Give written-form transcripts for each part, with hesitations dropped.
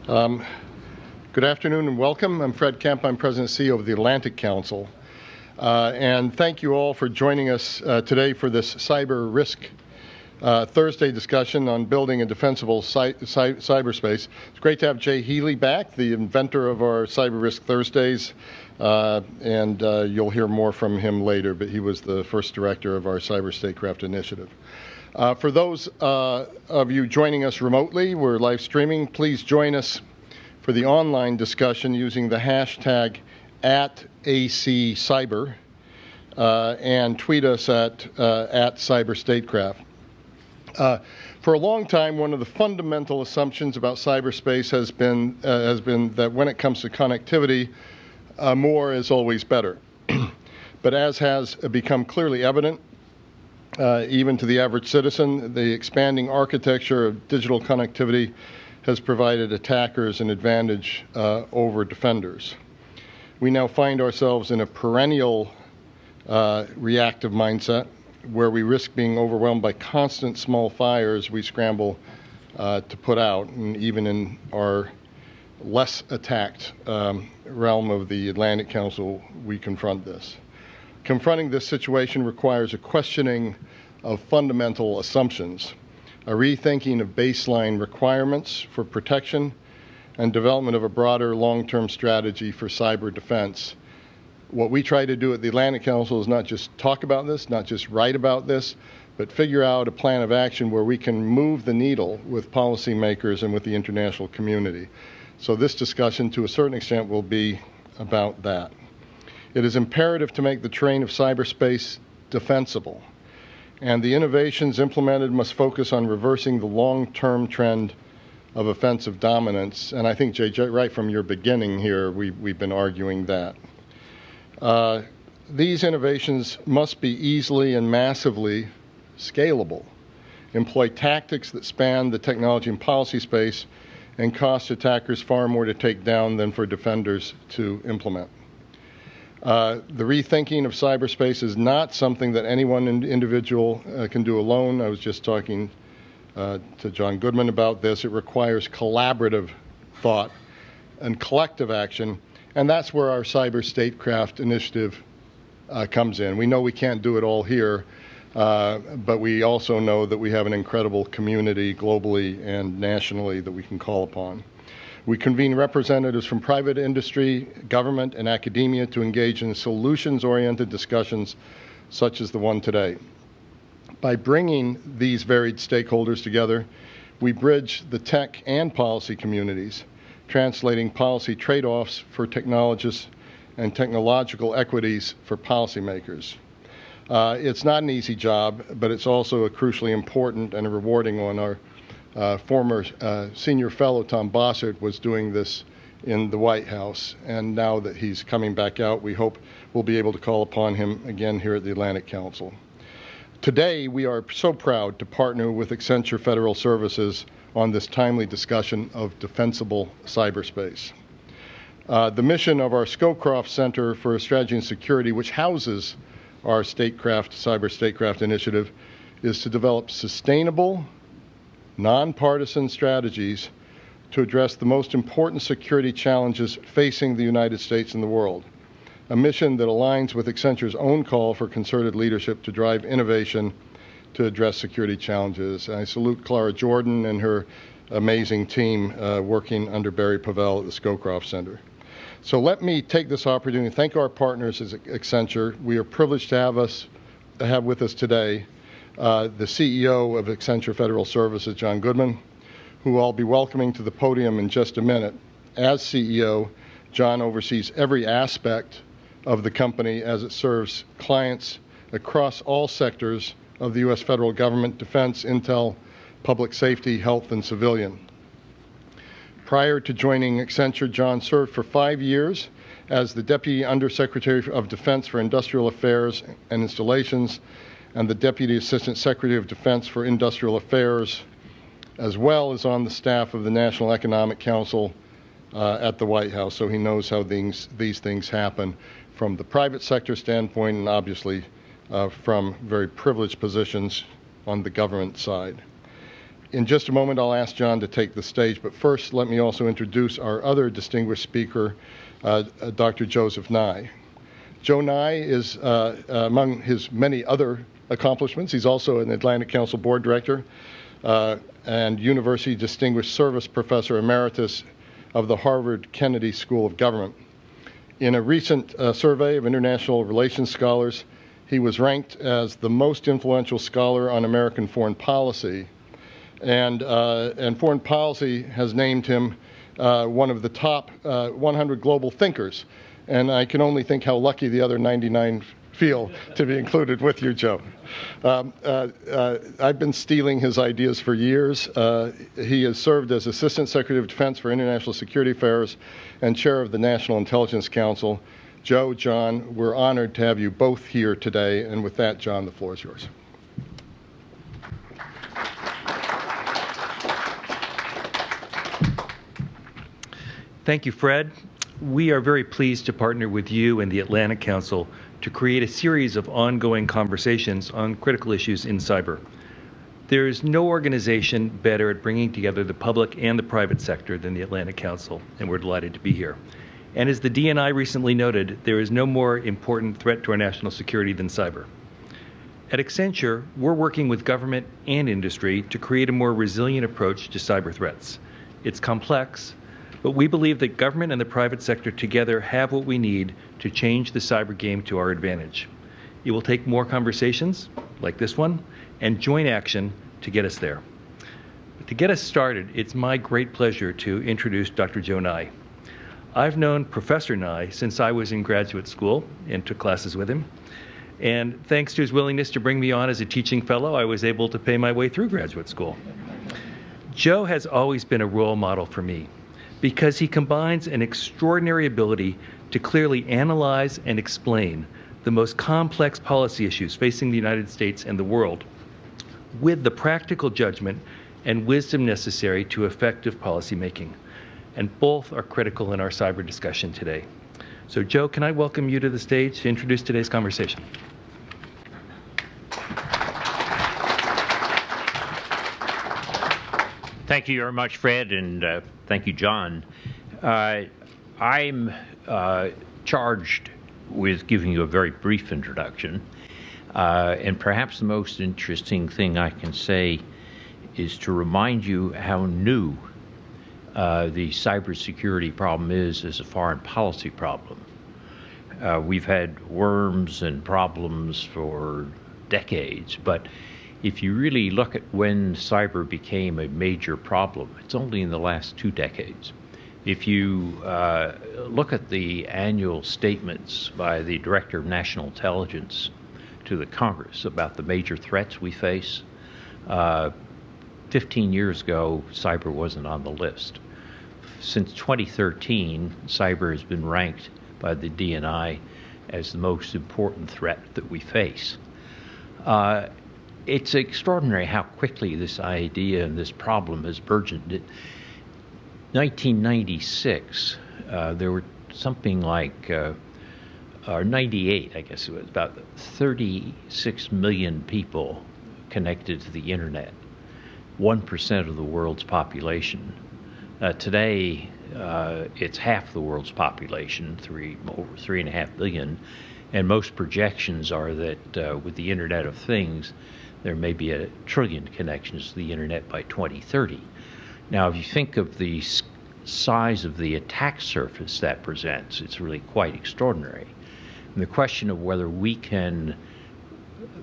Good afternoon and welcome. I'm Fred Kempe. I'm President and CEO of the Atlantic Council. And thank you all for joining us today for this Cyber Risk Thursday discussion on building a defensible cyberspace. It's great to have Jay Healy back, the inventor of our Cyber Risk Thursdays, and you'll hear more from him later, but he was the first director of our Cyber Statecraft Initiative. For those of you joining us remotely, we're live streaming. Please join us for the online discussion using the hashtag @ACCyber and tweet us at Cyber Statecraft. For a long time, one of the fundamental assumptions about cyberspace has been that when it comes to connectivity, more is always better. But as has become clearly evident, even to the average citizen, the expanding architecture of digital connectivity has provided attackers an advantage over defenders. We now find ourselves in a perennial reactive mindset where we risk being overwhelmed by constant small fires we scramble to put out, and even in our less attacked realm of the Atlantic Council, we confront this. Confronting this situation requires a questioning of fundamental assumptions, a rethinking of baseline requirements for protection, and development of a broader long-term strategy for cyber defense. What we try to do at the Atlantic Council is not just talk about this, not just write about this, but figure out a plan of action where we can move the needle with policymakers and with the international community. So this discussion, to a certain extent, will be about that. It is imperative to make the terrain of cyberspace defensible, and the innovations implemented must focus on reversing the long-term trend of offensive dominance. And I think, Jay, right from your beginning here, we've been arguing that. These innovations must be easily and massively scalable, employ tactics that span the technology and policy space, and cost attackers far more to take down than for defenders to implement. The rethinking of cyberspace is not something that any one individual can do alone. I was just talking to John Goodman about this. It requires collaborative thought and collective action, and that's where our Cyber Statecraft Initiative comes in. We know we can't do it all here, but we also know that we have an incredible community globally and nationally that we can call upon. We convene representatives from private industry, government, and academia to engage in solutions-oriented discussions such as the one today. By bringing these varied stakeholders together, we bridge the tech and policy communities, translating policy trade-offs for technologists and technological equities for policymakers. It's not an easy job, but it's also a crucially important and a rewarding one. Our former senior fellow, Tom Bossert, was doing this in the White House, and now that he's coming back out, we hope we'll be able to call upon him again here at the Atlantic Council. Today, we are so proud to partner with Accenture Federal Services on this timely discussion of defensible cyberspace. The mission of our Scowcroft Center for Strategy and Security, which houses our Cyber Statecraft Initiative, is to develop sustainable, nonpartisan strategies to address the most important security challenges facing the United States and the world, a mission that aligns with Accenture's own call for concerted leadership to drive innovation to address security challenges. I salute Clara Jordan and her amazing team working under Barry Pavel at the Scowcroft Center. So let me take this opportunity to thank our partners at Accenture. We are privileged to have with us today the CEO of Accenture Federal Services, John Goodman, who I'll be welcoming to the podium in just a minute. As CEO, John oversees every aspect of the company as it serves clients across all sectors of the U.S. federal government, defense, intel, public safety, health, and civilian. Prior to joining Accenture, John served for 5 years as the Deputy Undersecretary of Defense for Industrial Affairs and Installations and the Deputy Assistant Secretary of Defense for Industrial Affairs, as well as on the staff of the National Economic Council at the White House, so he knows how these things happen from the private sector standpoint and obviously from very privileged positions on the government side. In just a moment, I'll ask John to take the stage, but first, let me also introduce our other distinguished speaker, Dr. Joseph Nye. Joe Nye is, among his many other accomplishments, he's also an Atlantic Council Board Director and University Distinguished Service Professor Emeritus of the Harvard Kennedy School of Government. In a recent survey of international relations scholars, he was ranked as the most influential scholar on American foreign policy. And Foreign Policy has named him one of the top 100 global thinkers. And I can only think how lucky the other 99 feel to be included with you, Joe. I've been stealing his ideas for years. He has served as Assistant Secretary of Defense for International Security Affairs and Chair of the National Intelligence Council. Joe, John, we're honored to have you both here today. And with that, John, the floor is yours. Thank you, Fred. We are very pleased to partner with you and the Atlantic Council to create a series of ongoing conversations on critical issues in cyber. There is no organization better at bringing together the public and the private sector than the Atlantic Council, and we're delighted to be here. And as the DNI recently noted, there is no more important threat to our national security than cyber. At Accenture, we're working with government and industry to create a more resilient approach to cyber threats. It's complex, but we believe that government and the private sector together have what we need to change the cyber game to our advantage. It will take more conversations, like this one, and joint action to get us there. But to get us started, it's my great pleasure to introduce Dr. Joe Nye. I've known Professor Nye since I was in graduate school and took classes with him. And thanks to his willingness to bring me on as a teaching fellow, I was able to pay my way through graduate school. Joe has always been a role model for me, because he combines an extraordinary ability to clearly analyze and explain the most complex policy issues facing the United States and the world with the practical judgment and wisdom necessary to effective policymaking. And both are critical in our cyber discussion today. So Joe, can I welcome you to the stage to introduce today's conversation? Thank you very much, Fred, and thank you, John. I'm charged with giving you a very brief introduction, and perhaps the most interesting thing I can say is to remind you how new the cybersecurity problem is as a foreign policy problem. We've had worms and problems for decades, but if you really look at when cyber became a major problem, it's only in the last 2 decades. If you look at the annual statements by the Director of National Intelligence to the Congress about the major threats we face, 15 years ago, cyber wasn't on the list. Since 2013, cyber has been ranked by the DNI as the most important threat that we face. It's extraordinary how quickly this idea and this problem has burgeoned. In 1996, there were something like, or 98, I guess it was, about 36 million people connected to the internet, 1% of the world's population. Today, it's half the world's population, over 3.5 billion, and most projections are that with the Internet of Things, there may be 1 trillion connections to the internet by 2030. Now, if you think of the size of the attack surface that presents, it's really quite extraordinary. And the question of whether we can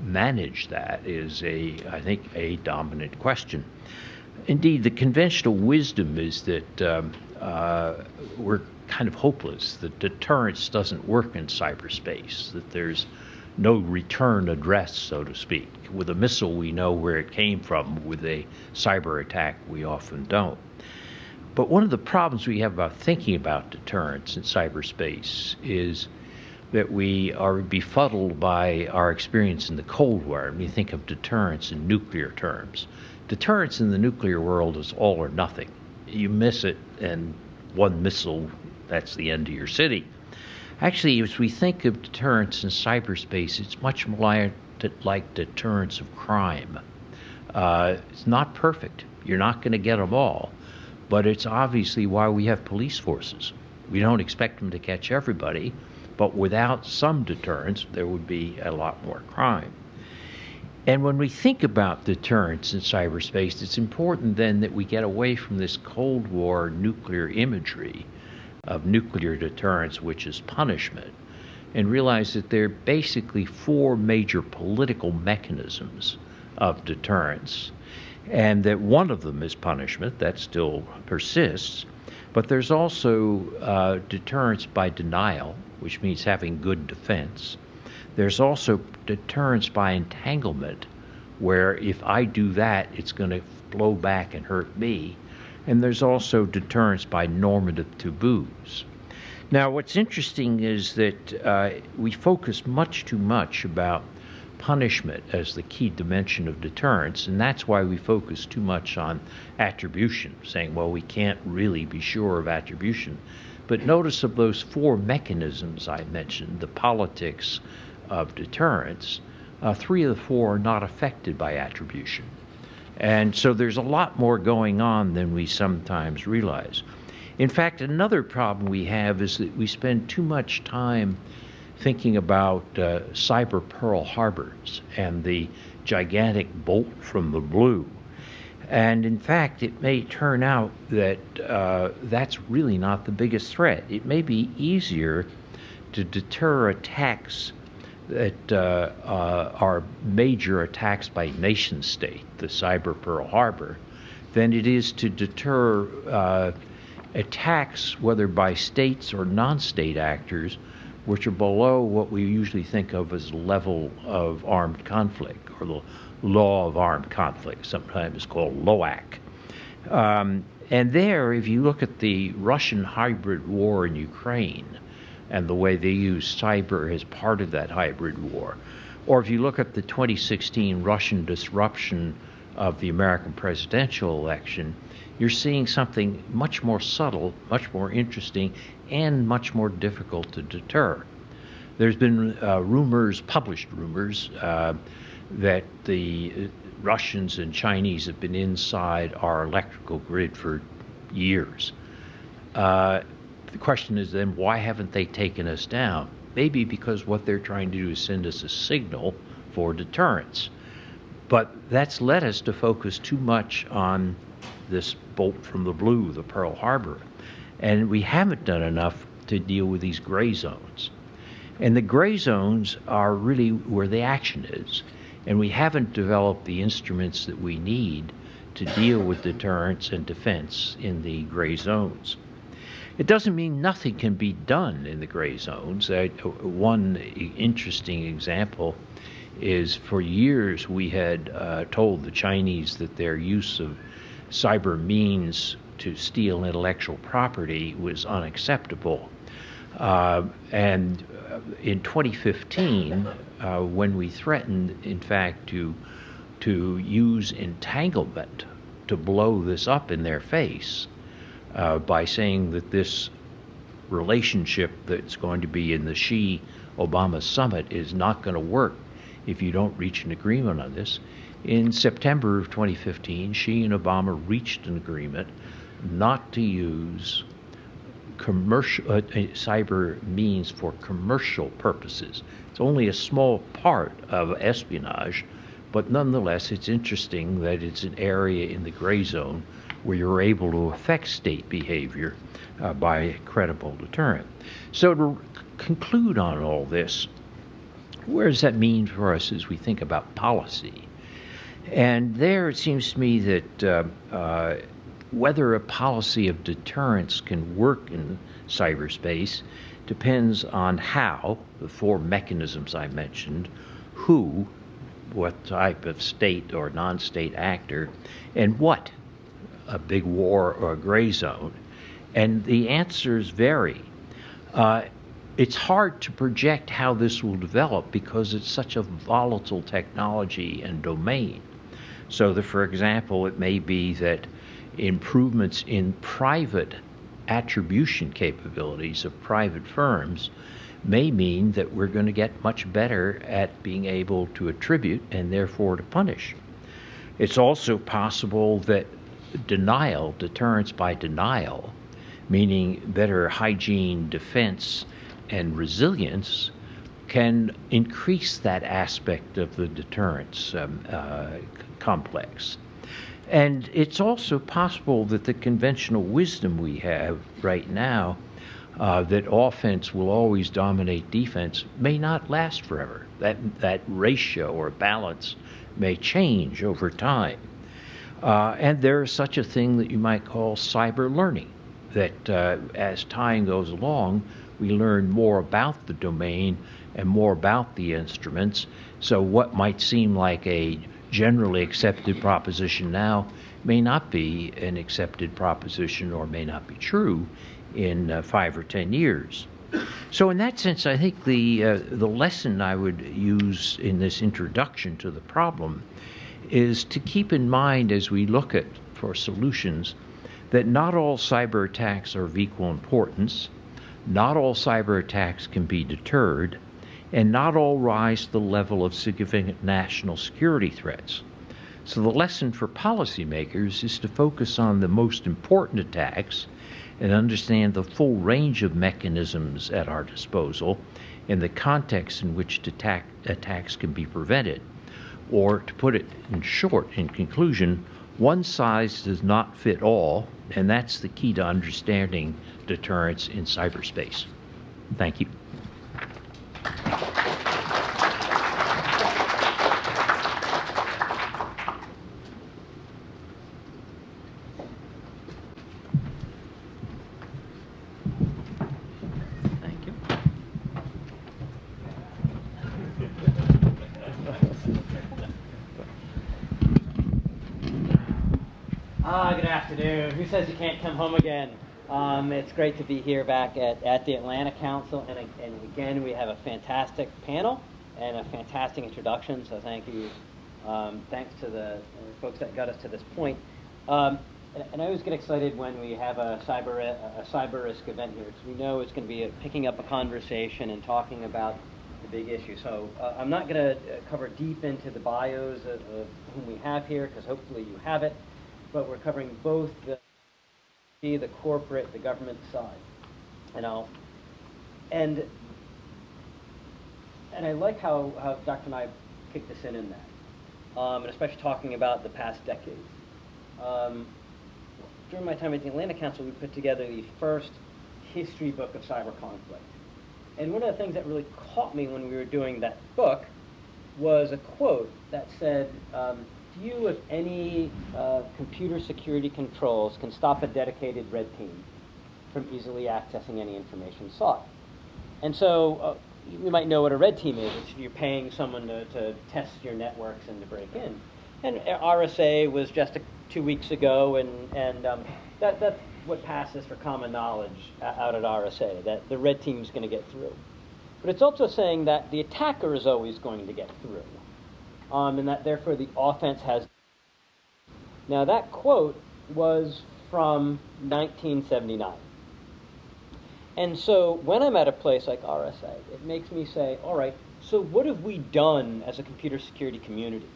manage that is, I think, a dominant question. Indeed, the conventional wisdom is that we're kind of hopeless, that deterrence doesn't work in cyberspace, that there's no return address, so to speak. With a missile, we know where it came from. With a cyber attack, we often don't. But one of the problems we have about thinking about deterrence in cyberspace is that we are befuddled by our experience in the Cold War. We think of deterrence in nuclear terms. Deterrence in the nuclear world is all or nothing. You miss it, and one missile, that's the end of your city. Actually, as we think of deterrence in cyberspace, it's much more like deterrence of crime. It's not perfect. You're not going to get them all, but it's obviously why we have police forces. We don't expect them to catch everybody, but without some deterrence, there would be a lot more crime. And when we think about deterrence in cyberspace, it's important then that we get away from this Cold War nuclear imagery of nuclear deterrence, which is punishment, and realize that there are basically four major political mechanisms of deterrence, and that one of them is punishment. That still persists, but there's also deterrence by denial, which means having good defense. There's also deterrence by entanglement, where if I do that, it's going to blow back and hurt me. And there's also deterrence by normative taboos. Now, what's interesting is that we focus much too much about punishment as the key dimension of deterrence, and that's why we focus too much on attribution, saying, well, we can't really be sure of attribution. But notice of those four mechanisms I mentioned, the politics of deterrence, 3 of the 4 are not affected by attribution. And so there's a lot more going on than we sometimes realize. In fact, another problem we have is that we spend too much time thinking about cyber Pearl Harbors and the gigantic bolt from the blue. And in fact, it may turn out that that's really not the biggest threat. It may be easier to deter attacks that are major attacks by nation state, the cyber Pearl Harbor, than it is to deter attacks, whether by states or non-state actors, which are below what we usually think of as level of armed conflict, or the law of armed conflict, sometimes called LOAC. And there, if you look at the Russian hybrid war in Ukraine and the way they use cyber as part of that hybrid war, or if you look at the 2016 Russian disruption of the American presidential election, you're seeing something much more subtle, much more interesting, and much more difficult to deter. There's been rumors, published rumors, that the Russians and Chinese have been inside our electrical grid for years. The question is then, why haven't they taken us down? Maybe because what they're trying to do is send us a signal for deterrence. But that's led us to focus too much on this bolt from the blue, the Pearl Harbor. And we haven't done enough to deal with these gray zones. And the gray zones are really where the action is. And we haven't developed the instruments that we need to deal with deterrence and defense in the gray zones. It doesn't mean nothing can be done in the gray zones. One interesting example is, for years we had told the Chinese that their use of cyber means to steal intellectual property was unacceptable. And in 2015, when we threatened, in fact, to use entanglement to blow this up in their face, by saying that this relationship that's going to be in the Xi-Obama summit is not going to work if you don't reach an agreement on this. In September of 2015, Xi and Obama reached an agreement not to use commercial cyber means for commercial purposes. It's only a small part of espionage, but nonetheless, it's interesting that it's an area in the gray zone where you're able to affect state behavior by a credible deterrent. So to conclude on all this, where does that mean for us as we think about policy? And there it seems to me that whether a policy of deterrence can work in cyberspace depends on how, the 4 mechanisms I mentioned, who, what type of state or non-state actor, and what, a big war or a gray zone. And the answers vary. It's hard to project how this will develop because it's such a volatile technology and domain. So that, for example, it may be that improvements in private attribution capabilities of private firms may mean that we're going to get much better at being able to attribute and therefore to punish. It's also possible that denial, deterrence by denial, meaning better hygiene, defense, and resilience, can increase that aspect of the deterrence complex. And it's also possible that the conventional wisdom we have right now, that offense will always dominate defense, may not last forever. That ratio or balance may change over time. And there is such a thing that you might call cyber learning, that as time goes along, we learn more about the domain and more about the instruments. So what might seem like a generally accepted proposition now may not be an accepted proposition or may not be true in 5 or 10 years. So in that sense, I think the lesson I would use in this introduction to the problem is to keep in mind as we look at for solutions that not all cyber attacks are of equal importance, not all cyber attacks can be deterred, and not all rise to the level of significant national security threats. So the lesson for policymakers is to focus on the most important attacks and understand the full range of mechanisms at our disposal and the context in which attacks can be prevented. Or to put it in short, in conclusion, one size does not fit all, and that's the key to understanding deterrence in cyberspace. Thank you. Good afternoon. Who says you can't come home again? It's great to be here back at the Atlanta Council, and again we have a fantastic panel and a fantastic introduction, so thank you. Thanks to the folks that got us to this point. And I always get excited when we have a cyber risk event here, because we know it's going to be picking up a conversation and talking about the big issue. So I'm not going to cover deep into the bios of whom we have here, because hopefully you have it. But we're covering both the corporate, the government side, and I like how Dr. Nye kicked us in that, and especially talking about the past decades. During my time at the Atlanta Council, we put together the first history book of cyber conflict, and one of the things that really caught me when we were doing that book was a quote that said, few, if any, computer security controls can stop a dedicated red team from easily accessing any information sought. And so you might know what a red team is. It's you're paying someone to test your networks and to break in. And RSA was just 2 weeks ago, and that's what passes for common knowledge out at RSA, that the red team is going to get through. But it's also saying that the attacker is always going to get through. And that therefore the offense has. Now that quote was from 1979. And so when I'm at a place like RSA, it makes me say, all right, so what have we done as a computer security community?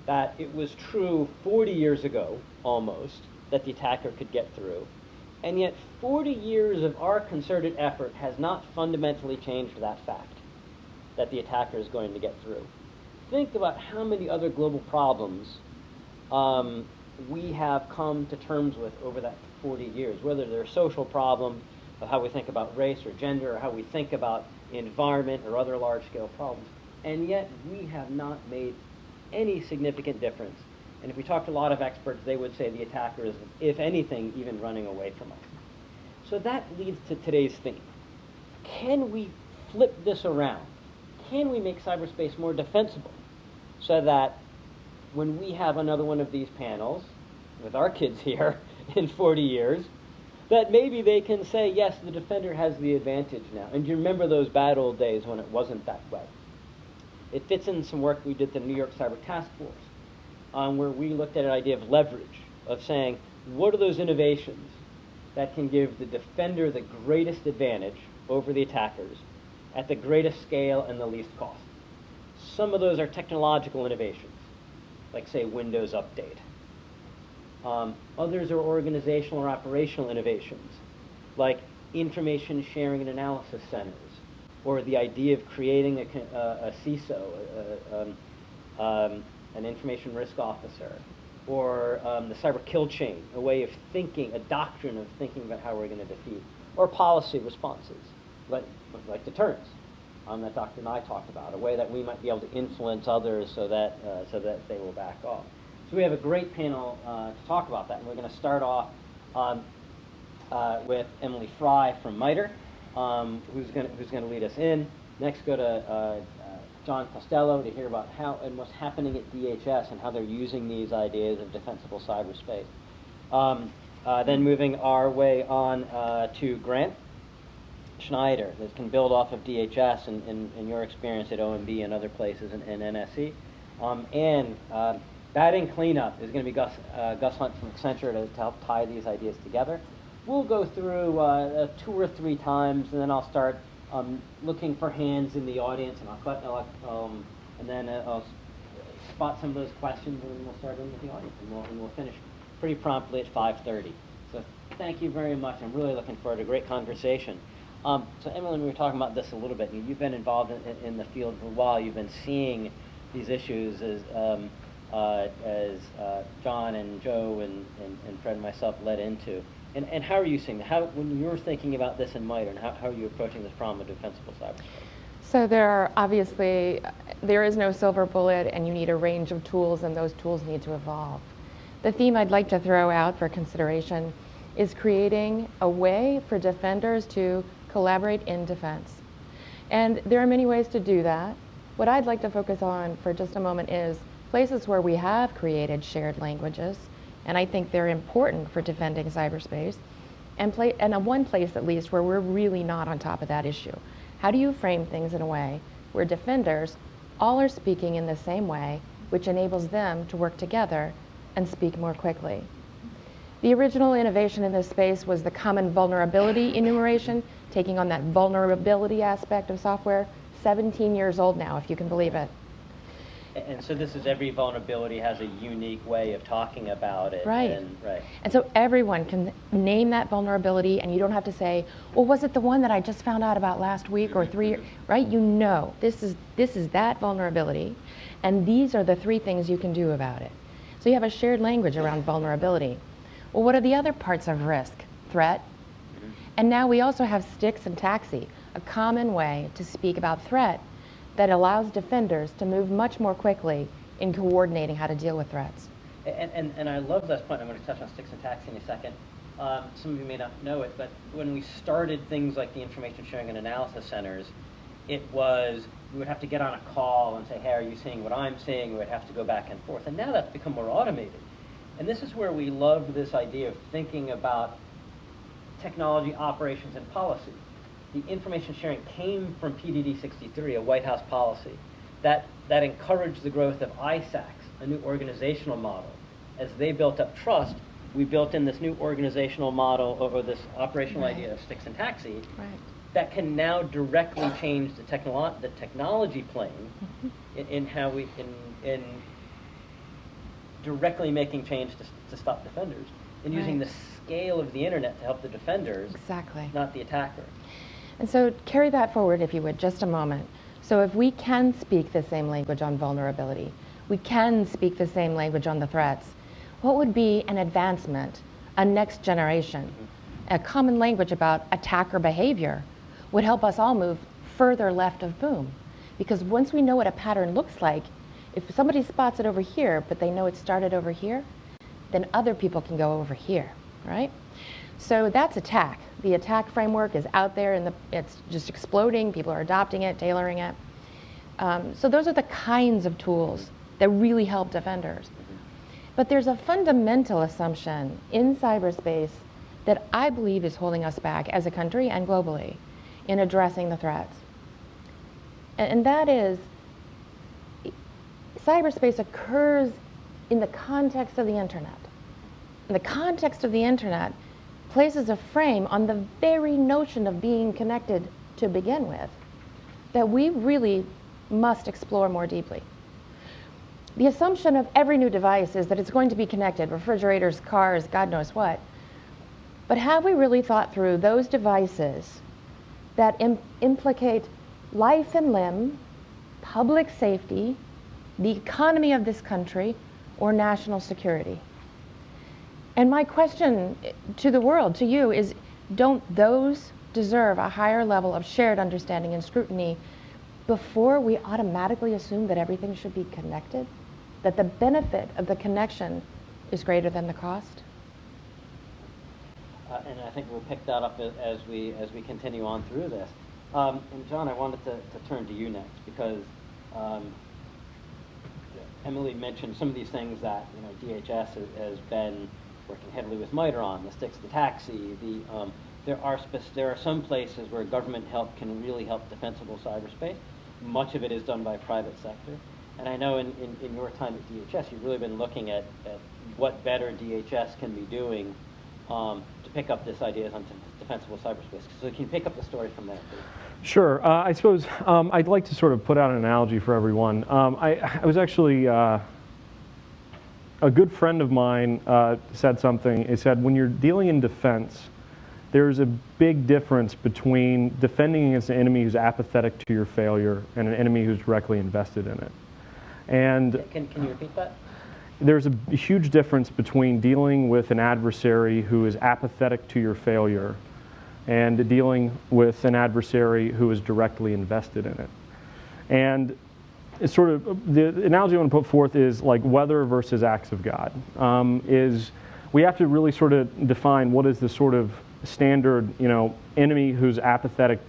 That it was true 40 years ago, almost, that the attacker could get through. And yet 40 years of our concerted effort has not fundamentally changed that fact, that the attacker is going to get through. Think about how many other global problems we have come to terms with over that 40 years, whether they're social problems of how we think about race or gender, or how we think about the environment or other large-scale problems. And yet we have not made any significant difference. And if we talk to a lot of experts, they would say the attacker is, if anything, even running away from us. So that leads to today's theme. Can we flip this around? Can we make cyberspace more defensible so that when we have another one of these panels with our kids here in 40 years, that maybe they can say, yes, the defender has the advantage now. And you remember those bad old days when it wasn't that way. It fits in some work we did at the New York Cyber Task Force, where we looked at an idea of leverage, of saying, what are those innovations that can give the defender the greatest advantage over the attackers at the greatest scale and the least cost? Some of those are technological innovations, like, say, Windows Update. Others are organizational or operational innovations, like information sharing and analysis centers, or the idea of creating a CISO, an information risk officer, or the cyber kill chain, a way of thinking, a doctrine of thinking about how we're going to defeat, or policy responses, like deterrence, that doctrine I talked about, a way that we might be able to influence others so that they will back off. So we have a great panel to talk about that, and we're going to start off with Emily FRYE from MITRE, who's going to lead us in. Next, go to John Costello to hear about how and what's happening at DHS and how they're using these ideas of defensible cyberspace. Then moving our way on to Grant Schneider, that can build off of DHS and your experience at OMB and other places in NSC. And batting cleanup is going to be Gus Hunt from Accenture to help tie these ideas together. We'll go through 2 or 3 times, and then I'll start looking for hands in the audience, and I'll spot some of those questions, and then we'll start in with the audience, and we'll finish pretty promptly at 5:30. So thank you very much. I'm really looking forward to a great conversation. So Emily, we were talking about this a little bit. You've been involved in the field for a while. You've been seeing these issues as John and Joe and Fred and myself led into. And how are you seeing that? When you're thinking about this in MITRE, and how are you approaching this problem of defensible cyberspace? So there is no silver bullet, and you need a range of tools, and those tools need to evolve. The theme I'd like to throw out for consideration is creating a way for defenders to collaborate in defense. And there are many ways to do that. What I'd like to focus on for just a moment is places where we have created shared languages, and I think they're important for defending cyberspace, and one place at least where we're really not on top of that issue. How do you frame things in a way where defenders all are speaking in the same way, which enables them to work together and speak more quickly? The original innovation in this space was the common vulnerability enumeration, taking on that vulnerability aspect of software. 17 years old now, if you can believe it. And so this is every vulnerability has a unique way of talking about it. Right. And so everyone can name that vulnerability, and you don't have to say, well, was it the one that I just found out about last week or 3 years, right? You know, this is that vulnerability, and these are the 3 things you can do about it. So you have a shared language around vulnerability. Well, what are the other parts of risk? Threat. And now we also have sticks and taxi, a common way to speak about threat that allows defenders to move much more quickly in coordinating how to deal with threats. And I love this point. I'm going to touch on sticks and taxi in a second. Some of you may not know it, but when we started things like the information sharing and analysis centers, it was, we would have to get on a call and say, hey, are you seeing what I'm seeing? We would have to go back and forth. And now that's become more automated. And this is where we love this idea of thinking about technology, operations, and policy. The information sharing came from PDD 63, a White House policy, that encouraged the growth of ISACs, a new organizational model. As they built up trust, we built in this new organizational model, or this operational idea of sticks and taxi, that can now directly change the technology plane in how we, in directly making change to stop defenders, and using the scale of the internet to help the defenders, not the attacker. And so carry that forward, if you would, just a moment. So if we can speak the same language on vulnerability, we can speak the same language on the threats, what would be an advancement, a next generation, a common language about attacker behavior would help us all move further left of boom. Because once we know what a pattern looks like, if somebody spots it over here, but they know it started over here, then other people can go over here, right? So that's attack. The attack framework is out there, and it's just exploding. People are adopting it, tailoring it. So those are the kinds of tools that really help defenders. But there's a fundamental assumption in cyberspace that I believe is holding us back as a country and globally in addressing the threats. And that is, cyberspace occurs in the context of the internet. In the context of the internet places a frame on the very notion of being connected to begin with that we really must explore more deeply. the assumption of every new device is that it's going to be connected, refrigerators, cars, God knows what. But have we really thought through those devices that implicate life and limb, public safety, the economy of this country, or national security? And my question to the world, to you, is don't those deserve a higher level of shared understanding and scrutiny before we automatically assume that everything should be connected? That the benefit of the connection is greater than the cost? And I think we'll pick that up as we continue on through this. And John, I wanted to turn to you next, because Emily mentioned some of these things that DHS has been working heavily with MITRE on, the sticks, the taxi. There are some places where government help can really help defensible cyberspace. Much of it is done by private sector. And I know in your time at DHS, you've really been looking at what better DHS can be doing to pick up this ideas on defensible cyberspace. So can you pick up the story from there, please? Sure. I suppose I'd like to sort of put out an analogy for everyone. I was actually, a good friend of mine said something. He said, when you're dealing in defense, there's a big difference between defending against an enemy who's apathetic to your failure and an enemy who's directly invested in it. And can you repeat that? There's a huge difference between dealing with an adversary who is apathetic to your failure and dealing with an adversary who is directly invested in it. And it's sort of, the analogy I want to put forth is like weather versus acts of God. We have to really sort of define what is the sort of standard, enemy who's apathetic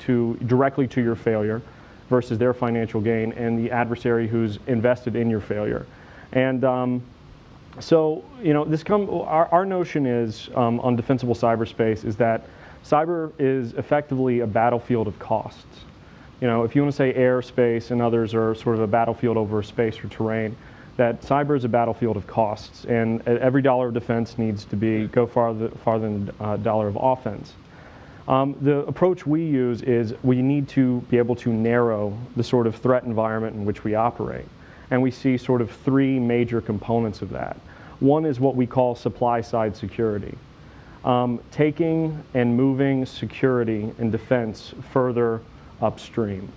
directly to your failure versus their financial gain, and the adversary who's invested in your failure. And so, our notion is on defensible cyberspace is that cyber is effectively a battlefield of costs. If you want to say airspace and others are sort of a battlefield over space or terrain, that cyber is a battlefield of costs, and every dollar of defense needs to go farther than a dollar of offense. The approach we use is we need to be able to narrow the sort of threat environment in which we operate. And we see sort of three major components of that. One is what we call supply-side security. Taking and moving security and defense further upstream.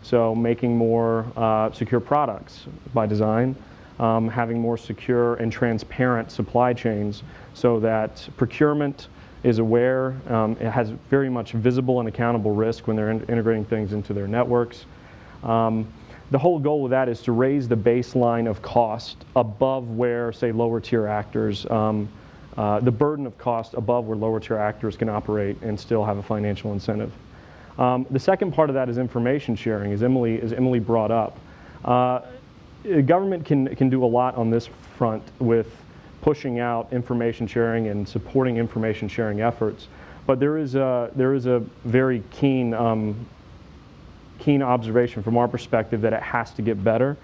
So making more secure products by design, having more secure and transparent supply chains so that procurement is aware, it has very much visible and accountable risk when they're integrating things into their networks. The whole goal of that is to raise the baseline of cost above where, say, lower tier actors, the burden of cost above where lower tier actors can operate and still have a financial incentive. The second part of that is information sharing, as Emily brought up. Government can do a lot on this front with pushing out information sharing and supporting information sharing efforts, but there is a very keen observation from our perspective that it has to get better.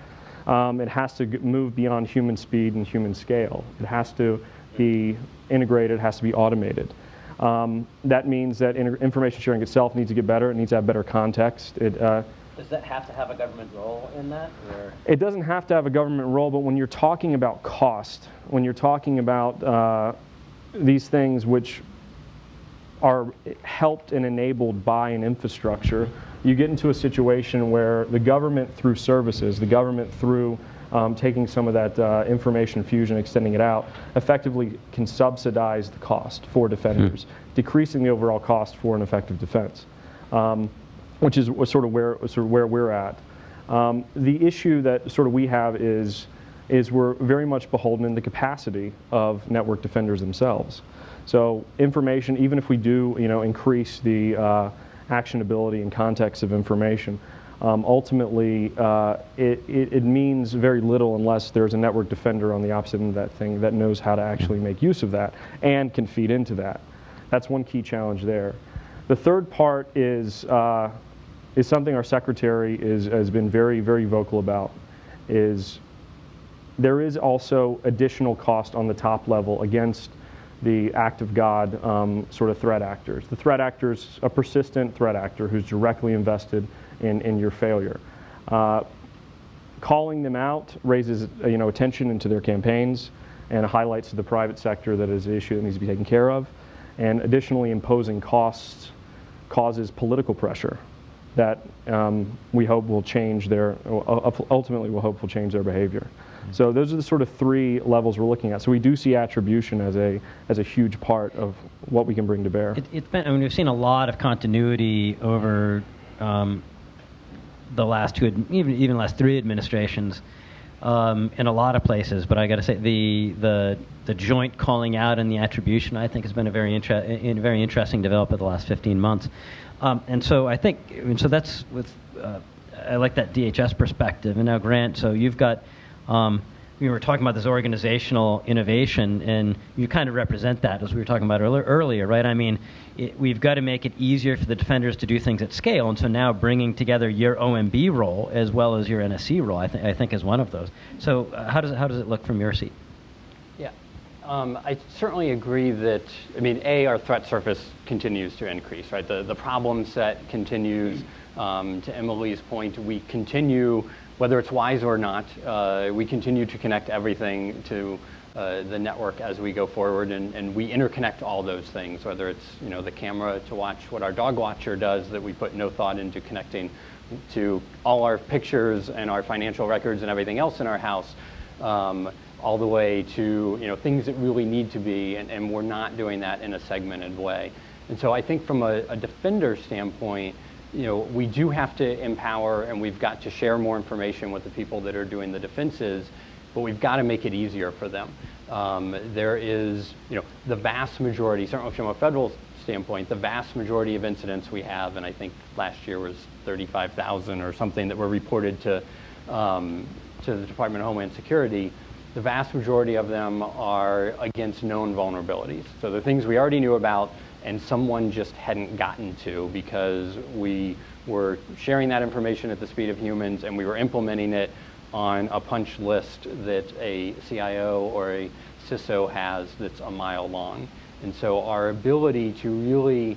It has to move beyond human speed and human scale. It has to be integrated, it has to be automated. That means that information sharing itself needs to get better. It needs to have better context. Does that have to have a government role in that? Or? It doesn't have to have a government role, but when you're talking about cost, when you're talking about these things which are helped and enabled by an infrastructure, you get into a situation where the government through services, the government through taking some of that information fusion, extending it out, effectively can subsidize the cost for defenders, decreasing the overall cost for an effective defense, which is sort of where we're at. The issue that sort of we have is we're very much beholden in the capacity of network defenders themselves. So information, even if we do increase the actionability and context of information, ultimately it means very little unless there's a network defender on the opposite end of that thing that knows how to actually make use of that and can feed into that. That's one key challenge there. The third part is something our secretary has been very, very vocal about, is there is also additional cost on the top level against the act of God sort of threat actors. The threat actor's a persistent threat actor who's directly invested in your failure. calling them out raises attention into their campaigns and highlights to the private sector that it is an issue that needs to be taken care of. And additionally, imposing costs causes political pressure that we hope will change their, ultimately we'll hope will change their behavior. So those are the sort of three levels we're looking at. So we do see attribution as a huge part of what we can bring to bear. It's been, I mean, we've seen a lot of continuity over the last two, even last three administrations in a lot of places. But I got to say, the joint calling out and the attribution, I think, has been a very interesting development of the last 15 months. And so I think, so that's with, I like that DHS perspective. And now, Grant, so you've got, we were talking about this organizational innovation, and you kind of represent that, as we were talking about earlier, right? I mean, we've got to make it easier for the defenders to do things at scale, and so now bringing together your OMB role as well as your NSC role, I think is one of those. So how does it look from your seat? Yeah, I certainly agree that, I mean, our threat surface continues to increase, right? The problem set continues. To Emily's point, we continue, whether it's wise or not, we continue to connect everything to the network as we go forward, and we interconnect all those things, whether it's the camera to watch what our dog watcher does that we put no thought into connecting to all our pictures and our financial records and everything else in our house, all the way to things that really need to be, and we're not doing that in a segmented way. And so I think from a defender standpoint, we do have to empower, and we've got to share more information with the people that are doing the defenses, but we've got to make it easier for them. There is, the vast majority, certainly from a federal standpoint, the vast majority of incidents we have, and I think last year was 35,000 or something that were reported to the Department of Homeland Security, the vast majority of them are against known vulnerabilities. So the things we already knew about, and someone just hadn't gotten to because we were sharing that information at the speed of humans, and we were implementing it on a punch list that a CIO or a CISO has that's a mile long. And so our ability to really,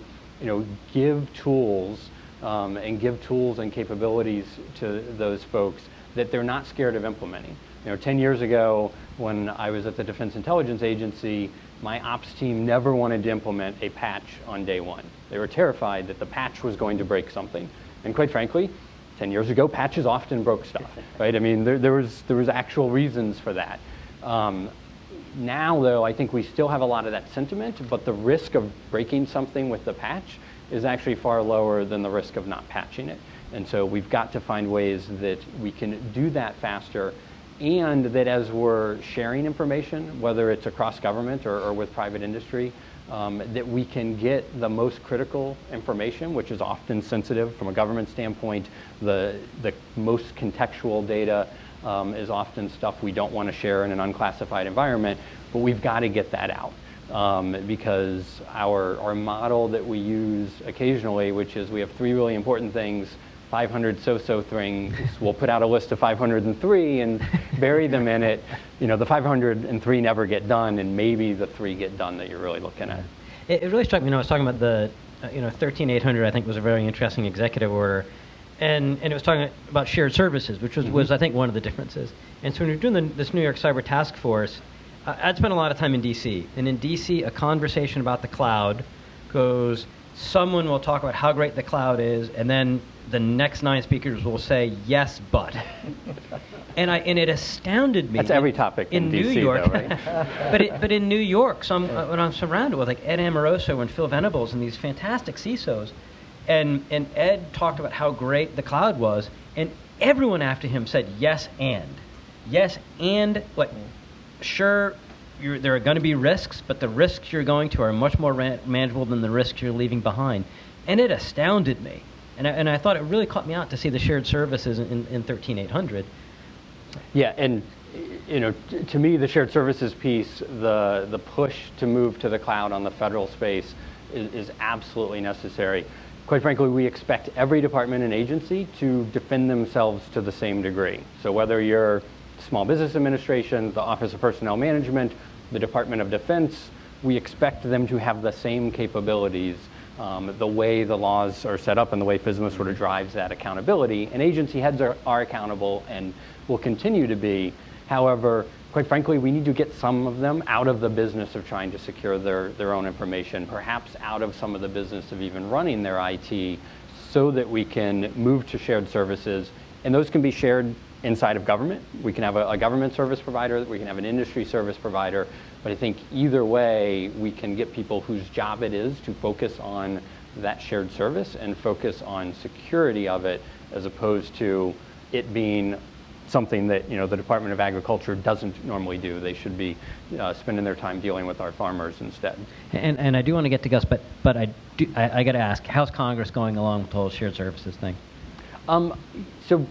give tools and capabilities to those folks that they're not scared of implementing. 10 years ago, when I was at the Defense Intelligence Agency, my ops team never wanted to implement a patch on day one. They were terrified that the patch was going to break something. And quite frankly, 10 years ago, patches often broke stuff, right? I mean, there was actual reasons for that. Now, though, I think we still have a lot of that sentiment, but the risk of breaking something with the patch is actually far lower than the risk of not patching it. And so we've got to find ways that we can do that faster, and that as we're sharing information, whether it's across government or with private industry, that we can get the most critical information, which is often sensitive from a government standpoint. The most contextual data is often stuff we don't want to share in an unclassified environment, but we've got to get that out. Because our model that we use occasionally, which is we have three really important things, 500 so-so things, we'll put out a list of 503 and bury them in it. The 503 never get done, and maybe the 3 get done that you're really looking at. It really struck me, I was talking about the, 13800, I think, was a very interesting executive order. And it was talking about shared services, which was I think, one of the differences. And so when you're doing this New York Cyber Task Force, I'd spent a lot of time in D.C. And in D.C., a conversation about the cloud goes, someone will talk about how great the cloud is, and then the next 9 speakers will say, yes, but. And it astounded me. That's every topic in New DC, York, though, right? but in New York, when I'm surrounded with Ed Amoroso and Phil Venables and these fantastic CISOs, and Ed talked about how great the cloud was, and everyone after him said yes and what? Sure, there are going to be risks, but the risks you're going to are much more manageable than the risks you're leaving behind, and it astounded me. And I thought it really caught me out to see the shared services in 13800. Yeah, and to me, the shared services piece, the push to move to the cloud on the federal space is absolutely necessary. Quite frankly, we expect every department and agency to defend themselves to the same degree. So whether you're Small Business Administration, the Office of Personnel Management, the Department of Defense, we expect them to have the same capabilities the way the laws are set up and the way FISMA sort of drives that accountability. And agency heads are accountable and will continue to be. However, quite frankly, we need to get some of them out of the business of trying to secure their own information, perhaps out of some of the business of even running their IT, so that we can move to shared services. And those can be shared inside of government. We can have a government service provider, we can have an industry service provider, but I think either way, we can get people whose job it is to focus on that shared service and focus on security of it, as opposed to it being something that the Department of Agriculture doesn't normally do. They should be spending their time dealing with our farmers instead. And I do want to get to Gus, but I got to ask, how's Congress going along with the whole shared services thing? So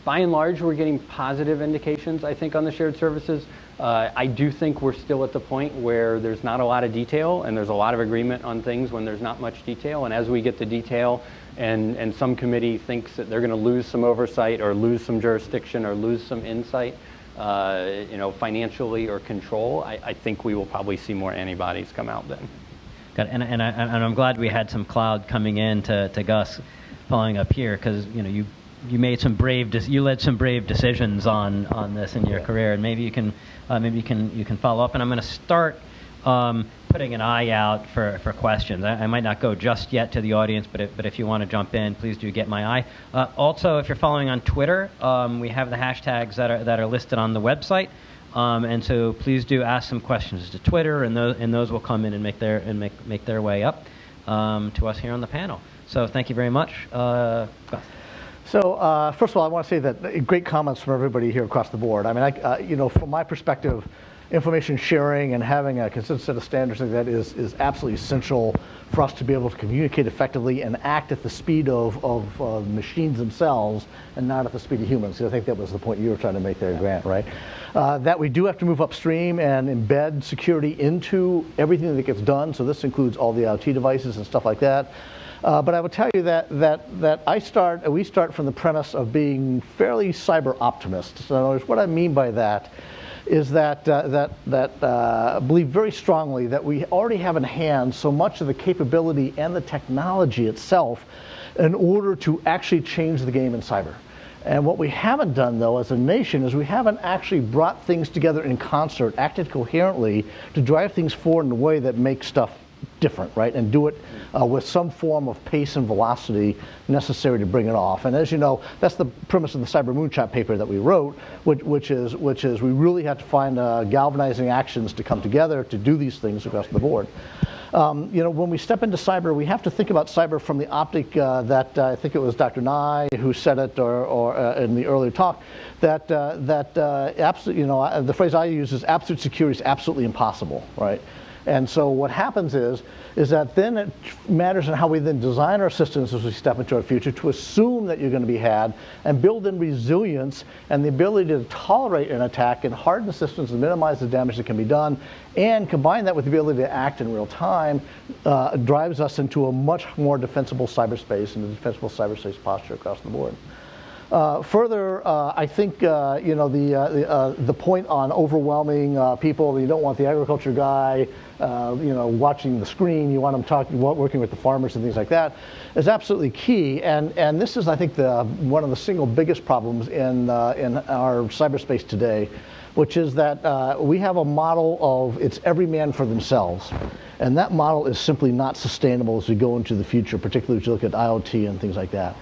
by and large, we're getting positive indications, I think, on the shared services. I do think we're still at the point where there's not a lot of detail, and there's a lot of agreement on things when there's not much detail. And as we get the detail, and some committee thinks that they're going to lose some oversight or lose some jurisdiction or lose some insight, financially or control, I think we will probably see more antibodies come out then. Got it. And I'm glad we had some cloud coming in to Gus following up here, because you made some you led some brave decisions on this in your career, and maybe you can follow up. And I'm going to start putting an eye out for questions. I might not go just yet to the audience, but if you want to jump in, please do get my eye. Also, if you're following on Twitter, we have the hashtags that are listed on the website, and so please do ask some questions to Twitter, and those will come in and make their way up to us here on the panel. So thank you very much. So first of all, I want to say that great comments from everybody here across the board. I mean, from my perspective, information sharing and having a consistent set of standards like that is absolutely essential for us to be able to communicate effectively and act at the speed of machines themselves and not at the speed of humans. So I think that was the point you were trying to make there, Grant, right? That we do have to move upstream and embed security into everything that gets done. So this includes all the IoT devices and stuff like that. But I would tell you that we start from the premise of being fairly cyber optimists. So what I mean by that is that believe very strongly that we already have in hand so much of the capability and the technology itself in order to actually change the game in cyber. And what we haven't done, though, as a nation, is we haven't actually brought things together in concert, acted coherently to drive things forward in a way that makes stuff different, right? And do it with some form of pace and velocity necessary to bring it off. And as you know, that's the premise of the Cyber Moonshot paper that we wrote, which is we really have to find galvanizing actions to come together to do these things across the board. When we step into cyber, we have to think about cyber from the optic that I think it was Dr. Nye who said it, or in the earlier talk, that the phrase I use is absolute security is absolutely impossible, right? And so what happens is that then it matters in how we then design our systems as we step into our future to assume that you're going to be had and build in resilience and the ability to tolerate an attack and harden systems and minimize the damage that can be done, and combine that with the ability to act in real time drives us into a much more defensible cyberspace and a defensible cyberspace posture across the board. Further, I think the point on overwhelming people. You don't want the agriculture guy, watching the screen. You want them working with the farmers and things like that, is absolutely key. And this is, I think, one of the single biggest problems in our cyberspace today, which is that we have a model of it's every man for themselves, and that model is simply not sustainable as we go into the future, particularly as you look at IoT and things like that.